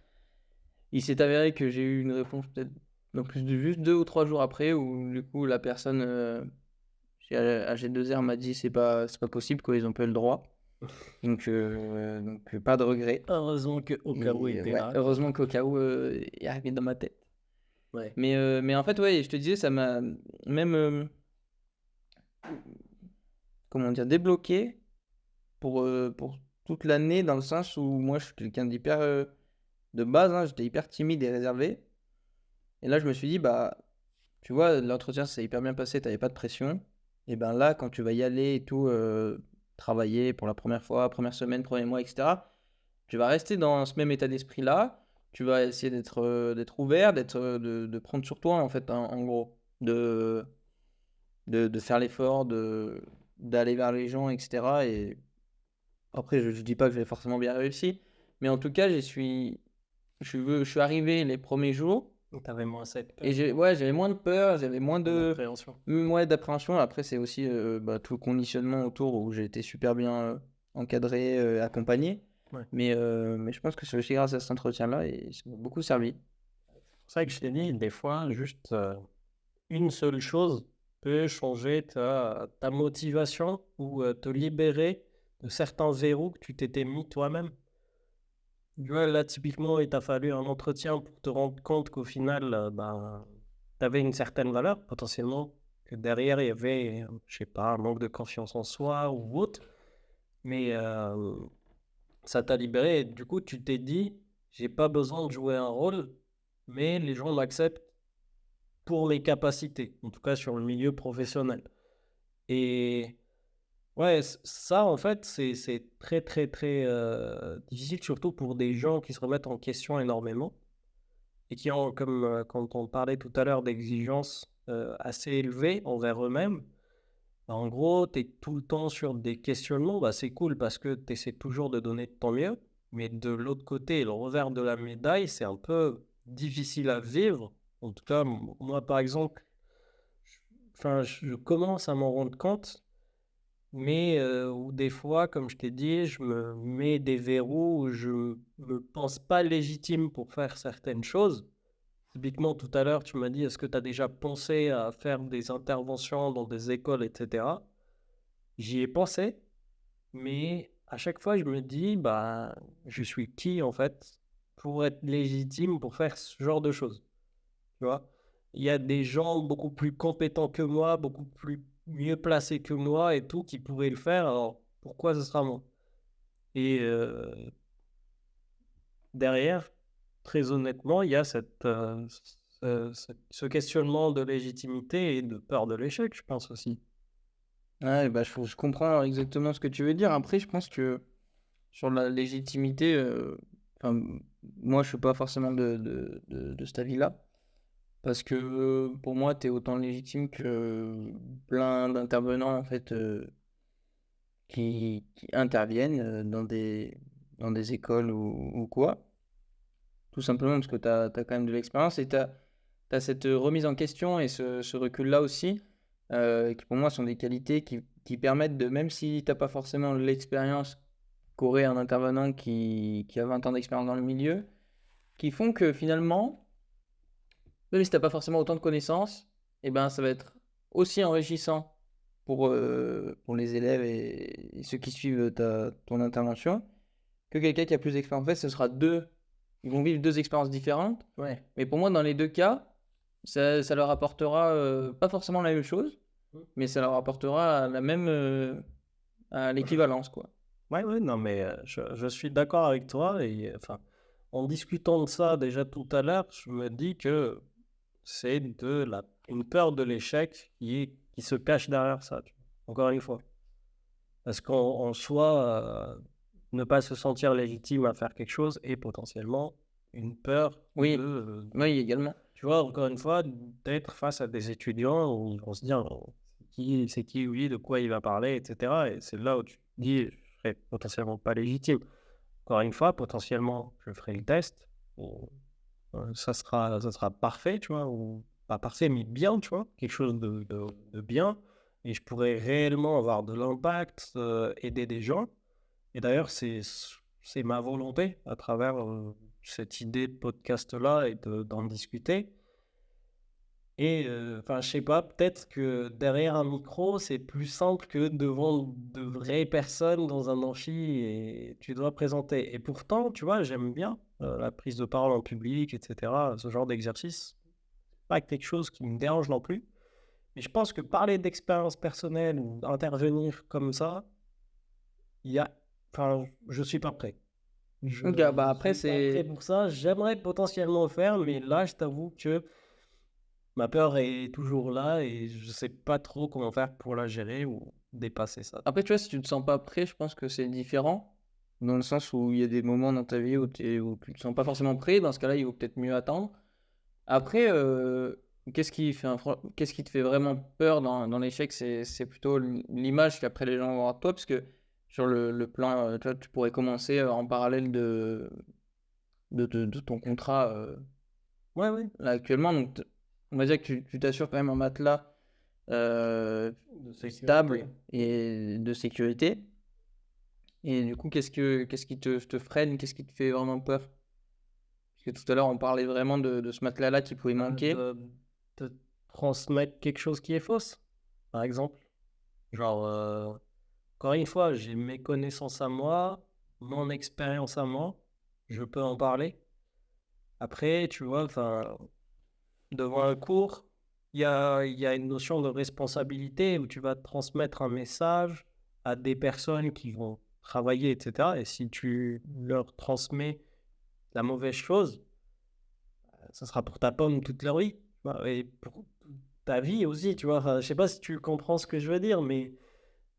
Il s'est avéré que j'ai eu une réponse peut-être non plus de juste 2 ou 3 jours après où du coup, la personne chez AG2R m'a dit, c'est pas possible, quoi, ils ont pas eu le droit. Donc, pas de regret. Heureusement que au cas où Mais était ouais, là, quoi. heureusement qu'au cas où, il est arrivé dans ma tête. Ouais. Mais en fait, ouais, je te disais, ça m'a même, comment dire, débloqué pour toute l'année, dans le sens où moi, je suis quelqu'un d'hyper, de base, hein, j'étais hyper timide et réservé. Et là, je me suis dit, bah, tu vois, l'entretien s'est hyper bien passé, t'avais pas de pression. Et ben là, quand tu vas y aller et tout, travailler pour la première fois, première semaine, premier mois, etc., tu vas rester dans ce même état d'esprit-là. Tu vas essayer d'être ouvert, de prendre sur toi, en fait, en gros. De faire l'effort, d'aller vers les gens, etc. Et après, je dis pas que j'ai forcément bien réussi, mais en tout cas, je suis arrivé les premiers jours Donc, t'avais moins cette et peur, ouais, j'avais moins de peur, j'avais moins d'appréhension. ouais, d'appréhension. Après, c'est aussi bah, tout le conditionnement autour où j'ai été super bien encadré, accompagné. Ouais. Mais je pense que c'est aussi grâce à cet entretien-là et ça m'a beaucoup servi. C'est vrai que je t'ai dit, des fois, juste une seule chose peut changer ta motivation ou te libérer de certains verrous que tu t'étais mis toi-même. Tu vois, là, typiquement, il t'a fallu un entretien pour te rendre compte qu'au final, ben, tu avais une certaine valeur, potentiellement, que derrière, il y avait, je sais pas, un manque de confiance en soi ou autre. Mais ça t'a libéré et du coup, tu t'es dit, j'ai pas besoin de jouer un rôle, mais les gens m'acceptent pour mes capacités, en tout cas sur le milieu professionnel. Et ouais, ça, en fait, c'est très, très, très difficile, surtout pour des gens qui se remettent en question énormément et qui ont, comme quand on parlait tout à l'heure d'exigences assez élevées envers eux-mêmes. Bah, en gros, tu es tout le temps sur des questionnements. Bah, c'est cool parce que tu essaies toujours de donner de ton mieux. Mais de l'autre côté, le revers de la médaille, c'est un peu difficile à vivre. En tout cas, moi, par exemple, enfin, je commence à m'en rendre compte, mais où des fois, comme je t'ai dit, je me mets des verrous où je me pense pas légitime pour faire certaines choses. Typiquement, tout à l'heure, tu m'as dit, est-ce que tu as déjà pensé à faire des interventions dans des écoles, etc. J'y ai pensé, mais à chaque fois, je me dis, bah, je suis qui en fait pour être légitime pour faire ce genre de choses, tu vois? Il y a des gens beaucoup plus compétents que moi, beaucoup plus mieux placés que moi et tout, qui pourraient le faire. Alors pourquoi ce sera moi? Et derrière, très honnêtement, il y a ce questionnement de légitimité et de peur de l'échec, je pense aussi. Ouais, bah, je comprends exactement ce que tu veux dire. Après, je pense que sur la légitimité, enfin, moi, je suis pas forcément de cet avis-là. Parce que pour moi, tu es autant légitime que plein d'intervenants en fait, qui interviennent dans des écoles ou quoi. Tout simplement parce que tu as quand même de l'expérience et tu as cette remise en question et ce recul-là aussi, qui pour moi sont des qualités qui permettent de, même si tu n'as pas forcément l'expérience qu'aurait un intervenant qui a 20 ans d'expérience dans le milieu, qui font que finalement, même si tu n'as pas forcément autant de connaissances, eh ben, ça va être aussi enrichissant pour les élèves et ceux qui suivent ton intervention que quelqu'un qui a plus d'expérience. En fait, ce sera ils vont vivre deux expériences différentes. Ouais. Mais pour moi, dans les deux cas, ça leur apportera pas forcément la même chose, mais ça leur apportera à l'équivalence, quoi. Ouais, ouais, non, mais je suis d'accord avec toi. Et enfin, en discutant de ça déjà tout à l'heure, je me dis que c'est une peur de l'échec qui se cache derrière ça, tu vois. Encore une fois. Parce qu'en soi, ne pas se sentir légitime à faire quelque chose est potentiellement une peur Oui, de, oui, également. tu vois, encore une fois, d'être face à des étudiants où ils vont se dire c'est qui lui, de quoi il va parler, etc. Et c'est là où tu te dis, je serais potentiellement pas légitime. Encore une fois, potentiellement, je ferai le test, ou, ça sera parfait, tu vois, ou pas parfait, mais bien, tu vois, quelque chose de bien, et je pourrais réellement avoir de l'impact, aider des gens. Et d'ailleurs, c'est ma volonté à travers cette idée de podcast-là et d'en discuter. Et enfin, je sais pas, peut-être que derrière un micro, c'est plus simple que devant de vraies personnes dans un amphi et tu dois présenter. Et pourtant, tu vois, j'aime bien la prise de parole en public, etc. Ce genre d'exercice, pas quelque chose qui me dérange non plus. Mais je pense que parler d'expérience personnelle ou intervenir comme ça, il y a, enfin, je suis pas prêt. Je Donc, bah après, suis pas prêt c'est. pour ça. J'aimerais potentiellement le faire, mais là, je t'avoue que ma peur est toujours là et je sais pas trop comment faire pour la gérer ou dépasser ça. Après, tu vois, si tu te sens pas prêt, je pense que c'est différent. Dans le sens où il y a des moments dans ta vie où tu te sens pas forcément prêt. Dans ce cas-là, il vaut peut-être mieux attendre. Après, qu'est-ce qui te fait vraiment peur dans l'échec? C'est plutôt l'image qu'après les gens vont avoir de toi. Parce que sur le plan, tu vois, tu pourrais commencer en parallèle de ton contrat Ouais, ouais. là, actuellement. Donc, on va dire que tu t'assures quand même un matelas De sécurité. stable et de sécurité. Et du coup, qu'est-ce qui te freine? Qu'est-ce qui te fait vraiment peur? Parce que tout à l'heure, on parlait vraiment de ce matelas-là qui pouvait manquer. De transmettre quelque chose qui est fausse, par exemple. Genre, encore une fois, j'ai mes connaissances à moi, mon expérience à moi, je peux en parler. Après, tu vois, enfin, devant un cours, il y a une notion de responsabilité où tu vas transmettre un message à des personnes qui vont travailler, etc. Et si tu leur transmets la mauvaise chose, ça sera pour ta pomme toute leur vie. Tu vois, et pour ta vie aussi, tu vois. Enfin, je sais pas si tu comprends ce que je veux dire, mais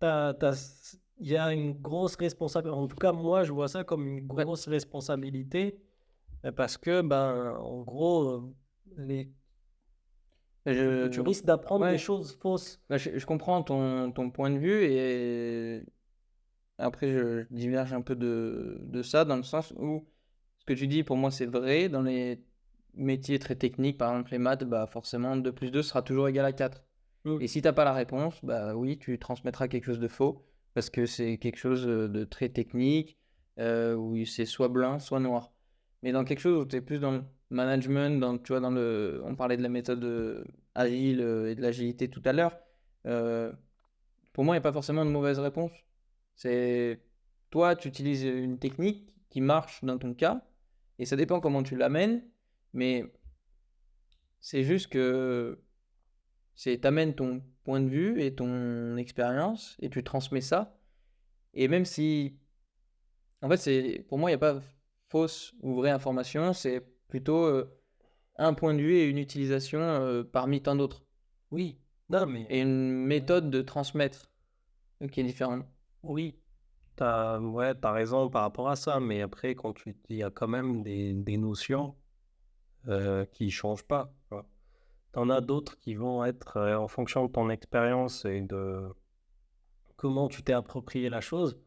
il y a une grosse responsabilité. En tout cas, moi, je vois ça comme une Ouais. grosse responsabilité parce que, ben, en gros, tu risques d'apprendre des Ouais. choses fausses. Bah, je comprends ton point de vue et après je diverge un peu de ça dans le sens où ce que tu dis pour moi c'est vrai. Dans les métiers très techniques, par exemple les maths, bah forcément 2 plus 2 sera toujours égal à 4. Mm. Et si t'as pas la réponse, bah oui, tu transmettras quelque chose de faux parce que c'est quelque chose de très technique où c'est soit blanc, soit noir. Mais dans quelque chose où tu es plus dans le management, tu vois, on parlait de la méthode agile et de l'agilité tout à l'heure. euh, pour moi, il n'y a pas forcément de mauvaise réponse. C'est toi, tu utilises une technique qui marche dans ton cas et ça dépend comment tu l'amènes, mais c'est juste que t'amènes ton point de vue et ton expérience et tu transmets ça. Et même si, en fait, pour moi, il n'y a pas fausse ou vraie information, c'est plutôt un point de vue et une utilisation parmi tant d'autres. Oui, non, mais Et une méthode de transmettre qui est différente. oui, ouais, t'as raison par rapport à ça, mais après, il y a quand même des notions qui changent pas. T'en as d'autres qui vont être en fonction de ton expérience et de comment tu t'es approprié la chose,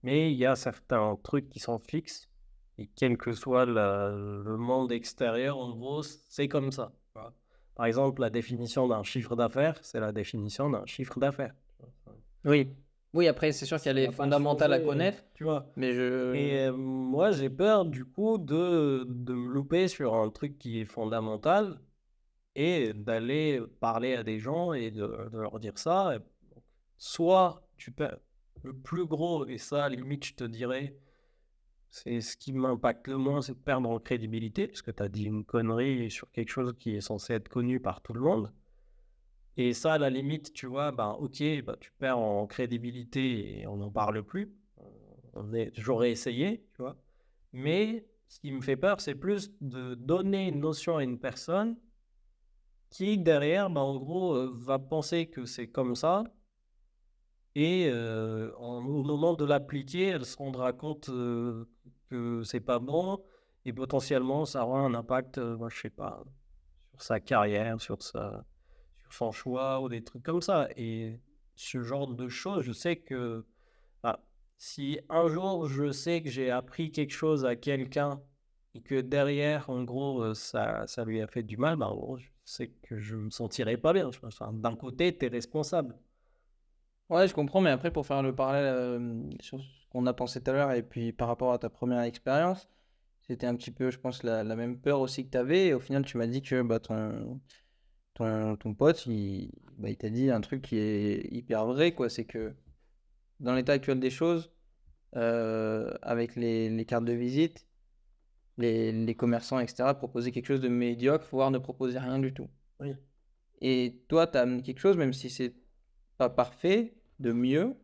mais il y a certains trucs qui sont fixes, et quel que soit le monde extérieur, en gros, c'est comme ça. Tu vois. Par exemple, la définition d'un chiffre d'affaires, c'est la définition d'un chiffre d'affaires. Oui. Oui, après, c'est sûr qu'il y a Ça les va pas fondamentales à changer, connaître, tu vois. mais Et moi, j'ai peur du coup de me louper sur un truc qui est fondamental et d'aller parler à des gens et de leur dire ça. Soit tu perds le plus gros, et ça, à la limite, je te dirais, c'est ce qui m'impacte le moins, c'est de perdre en crédibilité, parce que tu as dit une connerie sur quelque chose qui est censé être connu par tout le monde. Et ça, à la limite, tu vois, ben, ok, ben, tu perds en crédibilité et on n'en parle plus. J'aurais essayé, tu vois. Mais ce qui me fait peur, c'est plus de donner une notion à une personne qui, derrière, ben, en gros, va penser que c'est comme ça. Et au moment de l'appliquer, elle se rendra compte que c'est pas bon. Et potentiellement, ça aura un impact, moi, je sais pas, sur sa carrière, sur son choix ou des trucs comme ça. Et ce genre de choses, je sais que ah, si un jour je sais que j'ai appris quelque chose à quelqu'un et que derrière, en gros, ça lui a fait du mal, bah, en gros, je sais que je me sentirai pas bien. Enfin, d'un côté, tu es responsable. Ouais, je comprends, mais après, pour faire le parallèle sur ce qu'on a pensé tout à l'heure et puis par rapport à ta première expérience, c'était un petit peu, je pense, la même peur aussi que tu avais. Et au final, tu m'as dit que bah, ton pote, il t'a dit un truc qui est hyper vrai, quoi. C'est que dans l'état actuel des choses, avec les cartes de visite, les commerçants, etc., proposaient quelque chose de médiocre, voire ne proposer rien du tout. Oui. Et toi, tu as amené quelque chose, même si c'est pas parfait, de mieux.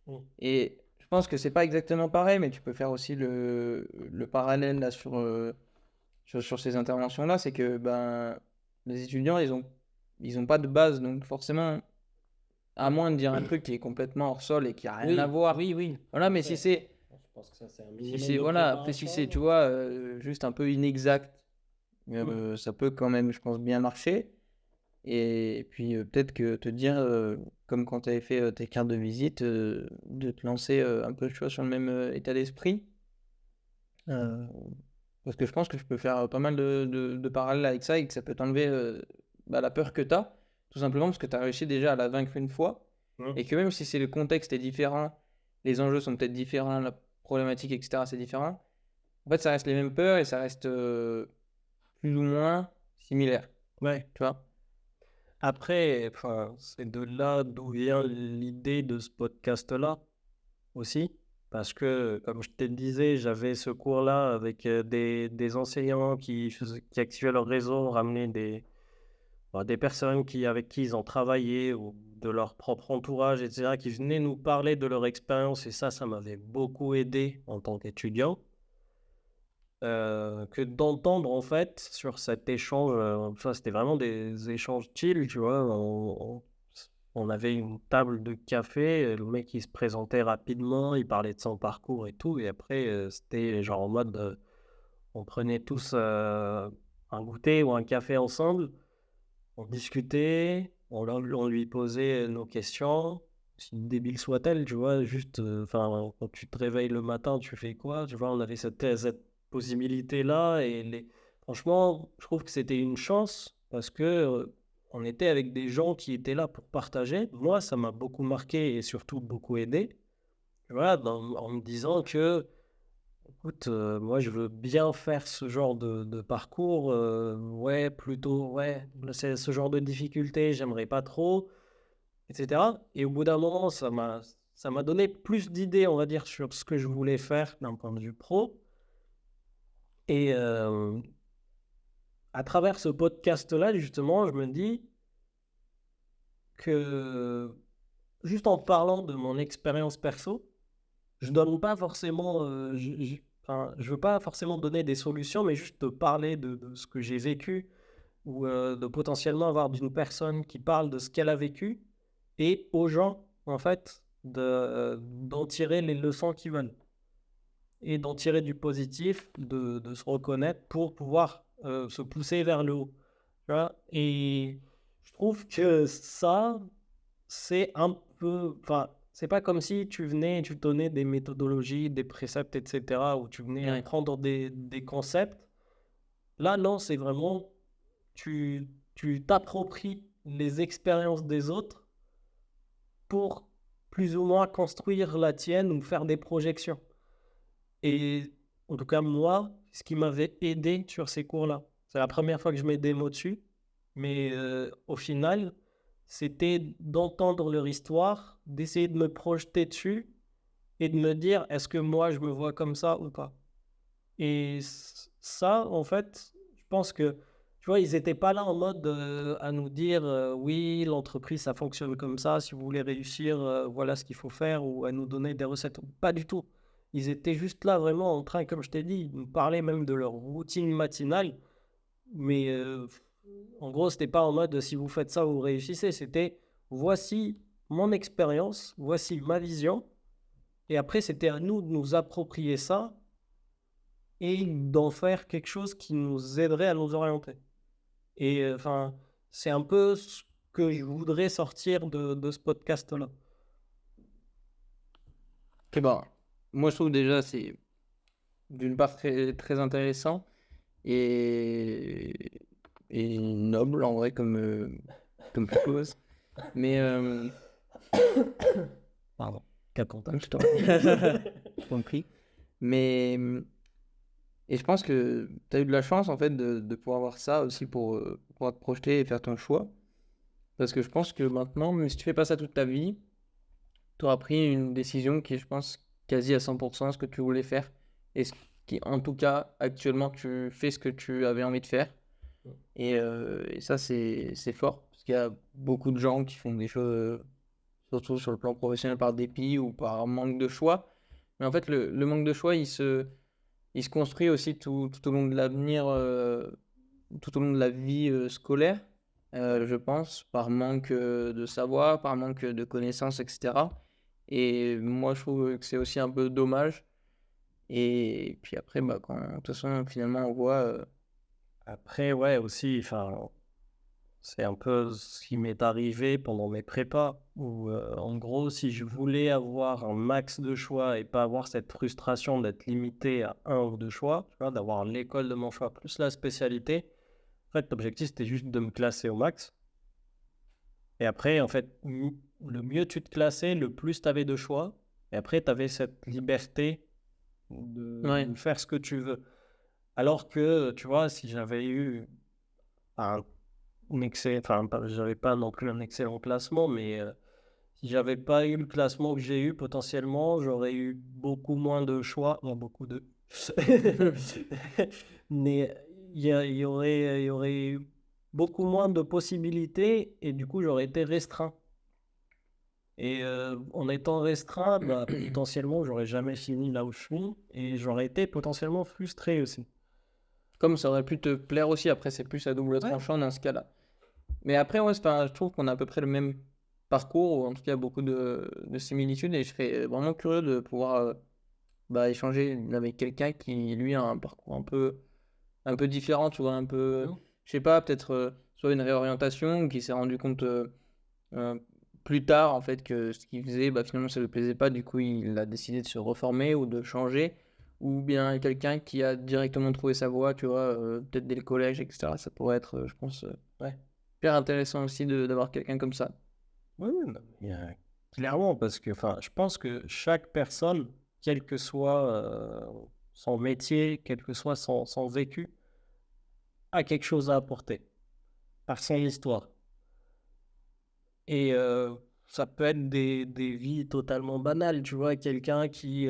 Mm. Et je pense que c'est pas exactement pareil, mais tu peux faire aussi le parallèle là, sur ces interventions-là. C'est que ben, les étudiants, ils ont pas de base. Donc forcément, à moins de dire un truc qui est complètement hors sol et qui a rien à Oui, voir. oui, oui. Voilà, mais si c'est, Je pense que ça, c'est un si minimum c'est, de voilà, après si c'est, préparation. tu vois, juste un peu inexact, Mm. ça peut quand même, je pense, bien marcher. Et puis peut-être que te dire, comme quand tu avais fait tes cartes de visite, de te lancer un peu, tu vois, sur le même état d'esprit. Euh, Parce que je pense que je peux faire pas mal de parallèles avec ça et que ça peut t'enlever bah, la peur que tu as, tout simplement parce que tu as réussi déjà à la vaincre une fois. Mm. Et que même si c'est le contexte est différent, les enjeux sont peut-être différents, la problématique, etc., c'est différent. En fait, ça reste les mêmes peurs et ça reste plus ou moins similaire, Ouais. tu vois. Après, enfin, c'est de là d'où vient l'idée de ce podcast-là aussi. Parce que, comme je te le disais, j'avais ce cours-là avec des enseignants qui activaient leur réseau, ramenaient des personnes avec qui ils ont travaillé ou de leur propre entourage, etc., qui venaient nous parler de leur expérience. Et ça m'avait beaucoup aidé en tant qu'étudiant. Que d'entendre en fait sur cet échange, enfin, c'était vraiment des échanges chill, tu vois. On avait une table de café, le mec il se présentait rapidement, il parlait de son parcours et tout, et après c'était genre en mode on prenait tous un goûter ou un café ensemble, on discutait, on lui posait nos questions, si débile soit-elle, tu vois, juste, enfin, quand tu te réveilles le matin, tu fais quoi? Tu vois, on avait cette possibilité-là, et franchement, je trouve que c'était une chance, parce que on était avec des gens qui étaient là pour partager. Moi, ça m'a beaucoup marqué et surtout beaucoup aidé, tu vois, en me disant que écoute, moi je veux bien faire ce genre de parcours, ouais, plutôt, ouais, c'est ce genre de difficulté, j'aimerais pas trop, etc. Et au bout d'un moment, ça m'a donné plus d'idées, on va dire, sur ce que je voulais faire d'un point de vue pro. Et à travers ce podcast-là, justement, je me dis que juste en parlant de mon expérience perso, je donne pas forcément, enfin, je veux pas forcément donner des solutions, mais juste te parler de ce que j'ai vécu ou de potentiellement avoir d'une personne qui parle de ce qu'elle a vécu et aux gens, en fait, d'en tirer les leçons qu'ils veulent et d'en tirer du positif, de se reconnaître pour pouvoir se pousser vers le haut. Tu vois. Et je trouve que ça, c'est un peu. Enfin, c'est pas comme si tu venais et tu donnais des méthodologies, des préceptes, etc., où tu venais Ouais. apprendre des concepts. Là, non, c'est vraiment tu t'appropries les expériences des autres pour plus ou moins construire la tienne ou faire des projections. Et en tout cas, moi, ce qui m'avait aidé sur ces cours-là, c'est la première fois que je mets des mots dessus, mais au final, c'était d'entendre leur histoire, d'essayer de me projeter dessus et de me dire, est-ce que moi, je me vois comme ça ou pas? Et ça, en fait, je pense que, tu vois, ils n'étaient pas là en mode à nous dire, oui, l'entreprise, ça fonctionne comme ça, si vous voulez réussir, voilà ce qu'il faut faire, ou à nous donner des recettes. Pas du tout. Ils étaient juste là vraiment en train, comme je t'ai dit, de nous parler même de leur routine matinale. Mais en gros, c'était pas en mode, si vous faites ça, vous réussissez. C'était, voici mon expérience, voici ma vision. Et après, c'était à nous de nous approprier ça et d'en faire quelque chose qui nous aiderait à nous orienter. Et enfin, c'est un peu ce que je voudrais sortir de ce podcast-là. Ok, bah, moi je trouve déjà c'est d'une part très, très intéressant et, et noble en vrai comme chose. Mais Pardon. Cas contact. je t'en compris. Mais et je pense que tu as eu de la chance en fait de pouvoir avoir ça aussi pour pouvoir te projeter et faire ton choix. Parce que je pense que maintenant, même si tu fais pas ça toute ta vie, tu auras pris une décision qui est, je pense, quasi à 100% ce que tu voulais faire. Et ce qui, en tout cas, actuellement, tu fais ce que tu avais envie de faire. Et ça, c'est fort. Parce qu'il y a beaucoup de gens qui font des choses, surtout sur le plan professionnel, par dépit ou par manque de choix. Mais en fait, le manque de choix, il se construit aussi tout au long de l'avenir, tout au long de la vie scolaire, je pense, par manque de savoir, par manque de connaissances, etc. Et moi, je trouve que c'est aussi un peu dommage. Et puis après, bah, quand, de toute façon, finalement, on voit. Après, ouais, aussi, enfin, c'est un peu ce qui m'est arrivé pendant mes prépas, où en gros, si je voulais avoir un max de choix et pas avoir cette frustration d'être limité à un ou deux choix, tu vois, d'avoir l'école de mon choix plus la spécialité, en fait, l'objectif, c'était juste de me classer au max. Et après, en fait, le mieux tu te classais, le plus tu avais de choix. Et après, tu avais cette liberté Ouais. de faire ce que tu veux. Alors que, tu vois, si j'avais eu un enfin, j'avais pas non plus un excellent classement, mais si j'avais pas eu le classement que j'ai eu, potentiellement, j'aurais eu beaucoup moins de choix. Non, beaucoup de. Mais il y aurait eu beaucoup moins de possibilités et du coup, j'aurais été restreint. Et en étant restreint, bah, potentiellement, j'aurais jamais fini là où je suis et j'aurais été potentiellement frustré aussi. Comme ça aurait pu te plaire aussi, après, c'est plus à double tranchant dans ce cas-là. Mais après, ouais, je trouve qu'on a à peu près le même parcours, ou en tout cas beaucoup de similitudes, et je serais vraiment curieux de pouvoir bah, échanger avec quelqu'un qui, lui, a un parcours un peu différent, tu vois, un peu, je sais pas, peut-être soit une réorientation, ou qui s'est rendu compte euh, plus tard, en fait, que ce qu'il faisait, bah, finalement, ça lui plaisait pas, du coup, il a décidé de se reformer ou de changer, ou bien quelqu'un qui a directement trouvé sa voie, tu vois, peut-être dès le collège, etc. Ça pourrait être, je pense, ouais, super intéressant aussi d'avoir quelqu'un comme ça. Oui, clairement, parce que enfin, je pense que chaque personne, quel que soit son métier, quel que soit son vécu, a quelque chose à apporter par son histoire. Et ça peut être des vies totalement banales, tu vois, quelqu'un qui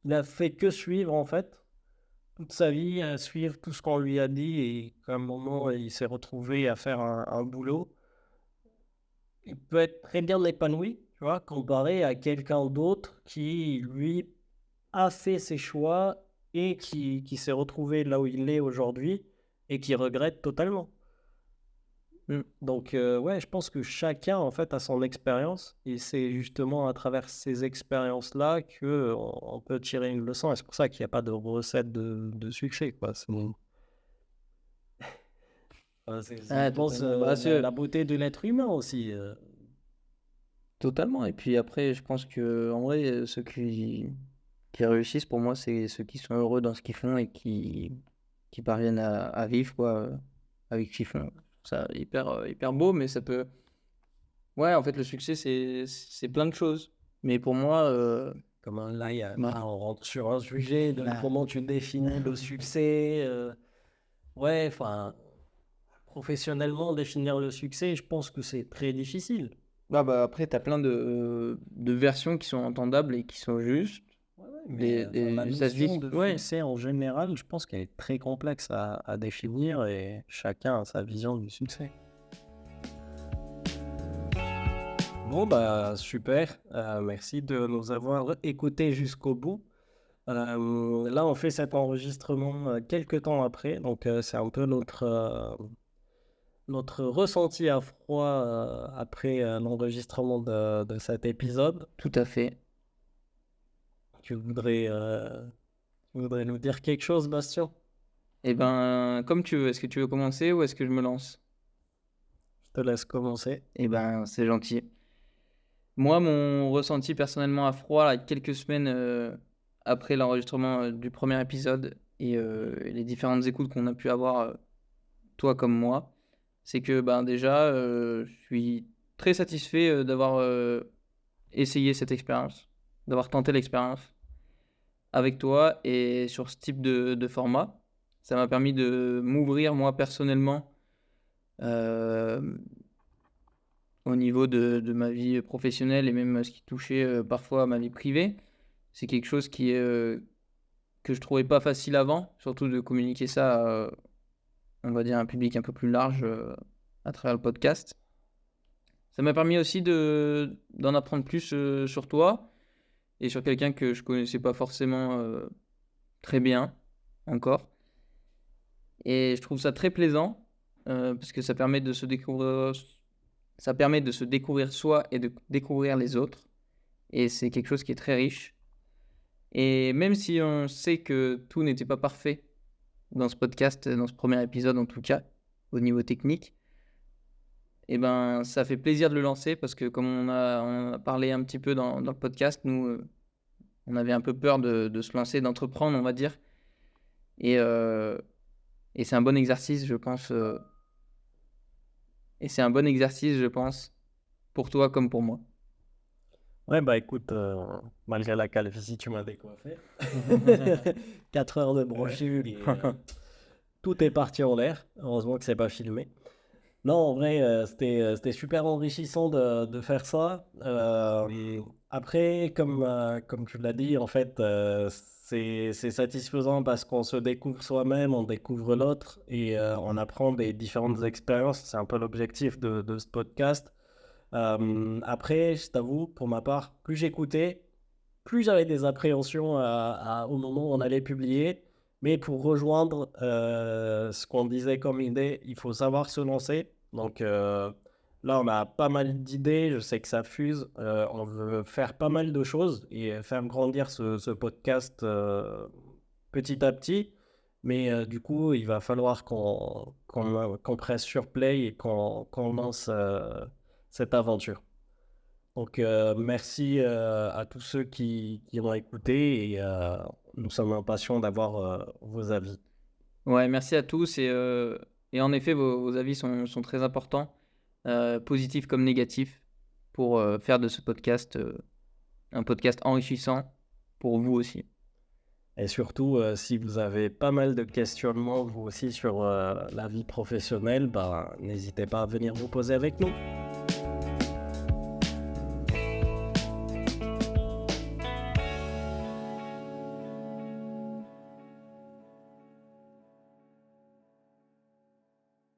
n'a fait que suivre, en fait, toute sa vie, à suivre tout ce qu'on lui a dit, et qu'à un moment, il s'est retrouvé à faire un boulot. Il peut être très bien épanoui, tu vois, comparé à quelqu'un d'autre qui, lui, a fait ses choix et qui s'est retrouvé là où il est aujourd'hui et qui regrette totalement. Donc, ouais, je pense que chacun, en fait, a son expérience et c'est justement à travers ces expériences-là qu'on peut tirer une leçon. Et c'est pour ça qu'il n'y a pas de recette de succès, quoi. Je pense, Totalement. Bah, la beauté de l'être humain aussi. totalement. Et puis après, je pense que en vrai, ceux qui réussissent, pour moi, c'est ceux qui sont heureux dans ce qu'ils font et qui parviennent à vivre quoi, avec ce qu'ils font. Ça hyper, hyper beau, mais ça peut Ouais, en fait, le succès, c'est plein de choses. Mais pour moi, Comme là, bah, on rentre sur un sujet de bah, comment tu définis le succès. Ouais, enfin, professionnellement, définir le succès, je pense que c'est très difficile. après, tu as plein de versions qui sont entendables et qui sont justes. Ouais, ouais, mais la Ça se notion dit, de ouais. succès en général, je pense qu'elle est très complexe à définir et chacun a sa vision du succès. Bon, bah super. Merci de nous avoir écoutés jusqu'au bout. Là, on fait cet enregistrement quelques temps après, donc c'est un peu notre ressenti à froid après l'enregistrement de cet épisode. Tout à fait. Tu voudrais nous dire quelque chose, Bastien? Eh ben, comme tu veux. Est-ce que tu veux commencer ou est-ce que je me lance? Je te laisse commencer. Eh ben, c'est gentil. Moi, mon ressenti personnellement à froid, là, quelques semaines après l'enregistrement du premier épisode et les différentes écoutes qu'on a pu avoir, toi comme moi, c'est que ben, déjà, je suis très satisfait d'avoir essayé cette expérience, d'avoir tenté l'expérience avec toi et sur ce type de format. Ça m'a permis de m'ouvrir moi personnellement euh, au niveau de ma vie professionnelle et même ce qui touchait parfois à ma vie privée. C'est quelque chose que je trouvais pas facile avant, surtout de communiquer ça à, on va dire, un public un peu plus large à travers le podcast. Ça m'a permis aussi d'en apprendre plus sur toi et sur quelqu'un que je connaissais pas forcément très bien encore. Et je trouve ça très plaisant parce que ça permet de se découvrir soi et de découvrir les autres. Et c'est quelque chose qui est très riche. Et même si on sait que tout n'était pas parfait dans ce podcast, dans ce premier épisode en tout cas, au niveau technique, eh ben, ça fait plaisir de le lancer parce que comme on a parlé un petit peu dans le podcast, nous, on avait un peu peur de se lancer, d'entreprendre, on va dire. Et, euh, et c'est un bon exercice, je pense. Et c'est un bon exercice, je pense, pour toi comme pour moi. Ouais, bah écoute, malgré la calvitie, tu m'as décoiffé. 4 heures de brochure et tout est parti en l'air. Heureusement que c'est pas filmé. Non, en vrai, c'était super enrichissant de faire ça. Après, comme tu l'as dit, en fait, c'est satisfaisant parce qu'on se découvre soi-même, on découvre l'autre et on apprend des différentes expériences. C'est un peu l'objectif de ce podcast. Après, je t'avoue, pour ma part, plus j'écoutais, plus j'avais des appréhensions au moment où on allait publier. Mais pour rejoindre ce qu'on disait comme idée, il faut savoir se lancer. Donc là, on a pas mal d'idées. Je sais que ça fuse. On veut faire pas mal de choses et faire grandir ce podcast petit à petit. Mais du coup, il va falloir qu'on presse sur play et qu'on lance cette aventure. Donc, merci à tous ceux qui ont écouté et nous sommes impatients d'avoir vos avis. Ouais, merci à tous. Et en effet, vos avis sont très importants, positifs comme négatifs, pour faire de ce podcast un podcast enrichissant pour vous aussi. Et surtout, si vous avez pas mal de questionnements, vous aussi, sur la vie professionnelle, bah, n'hésitez pas à venir vous poser avec nous.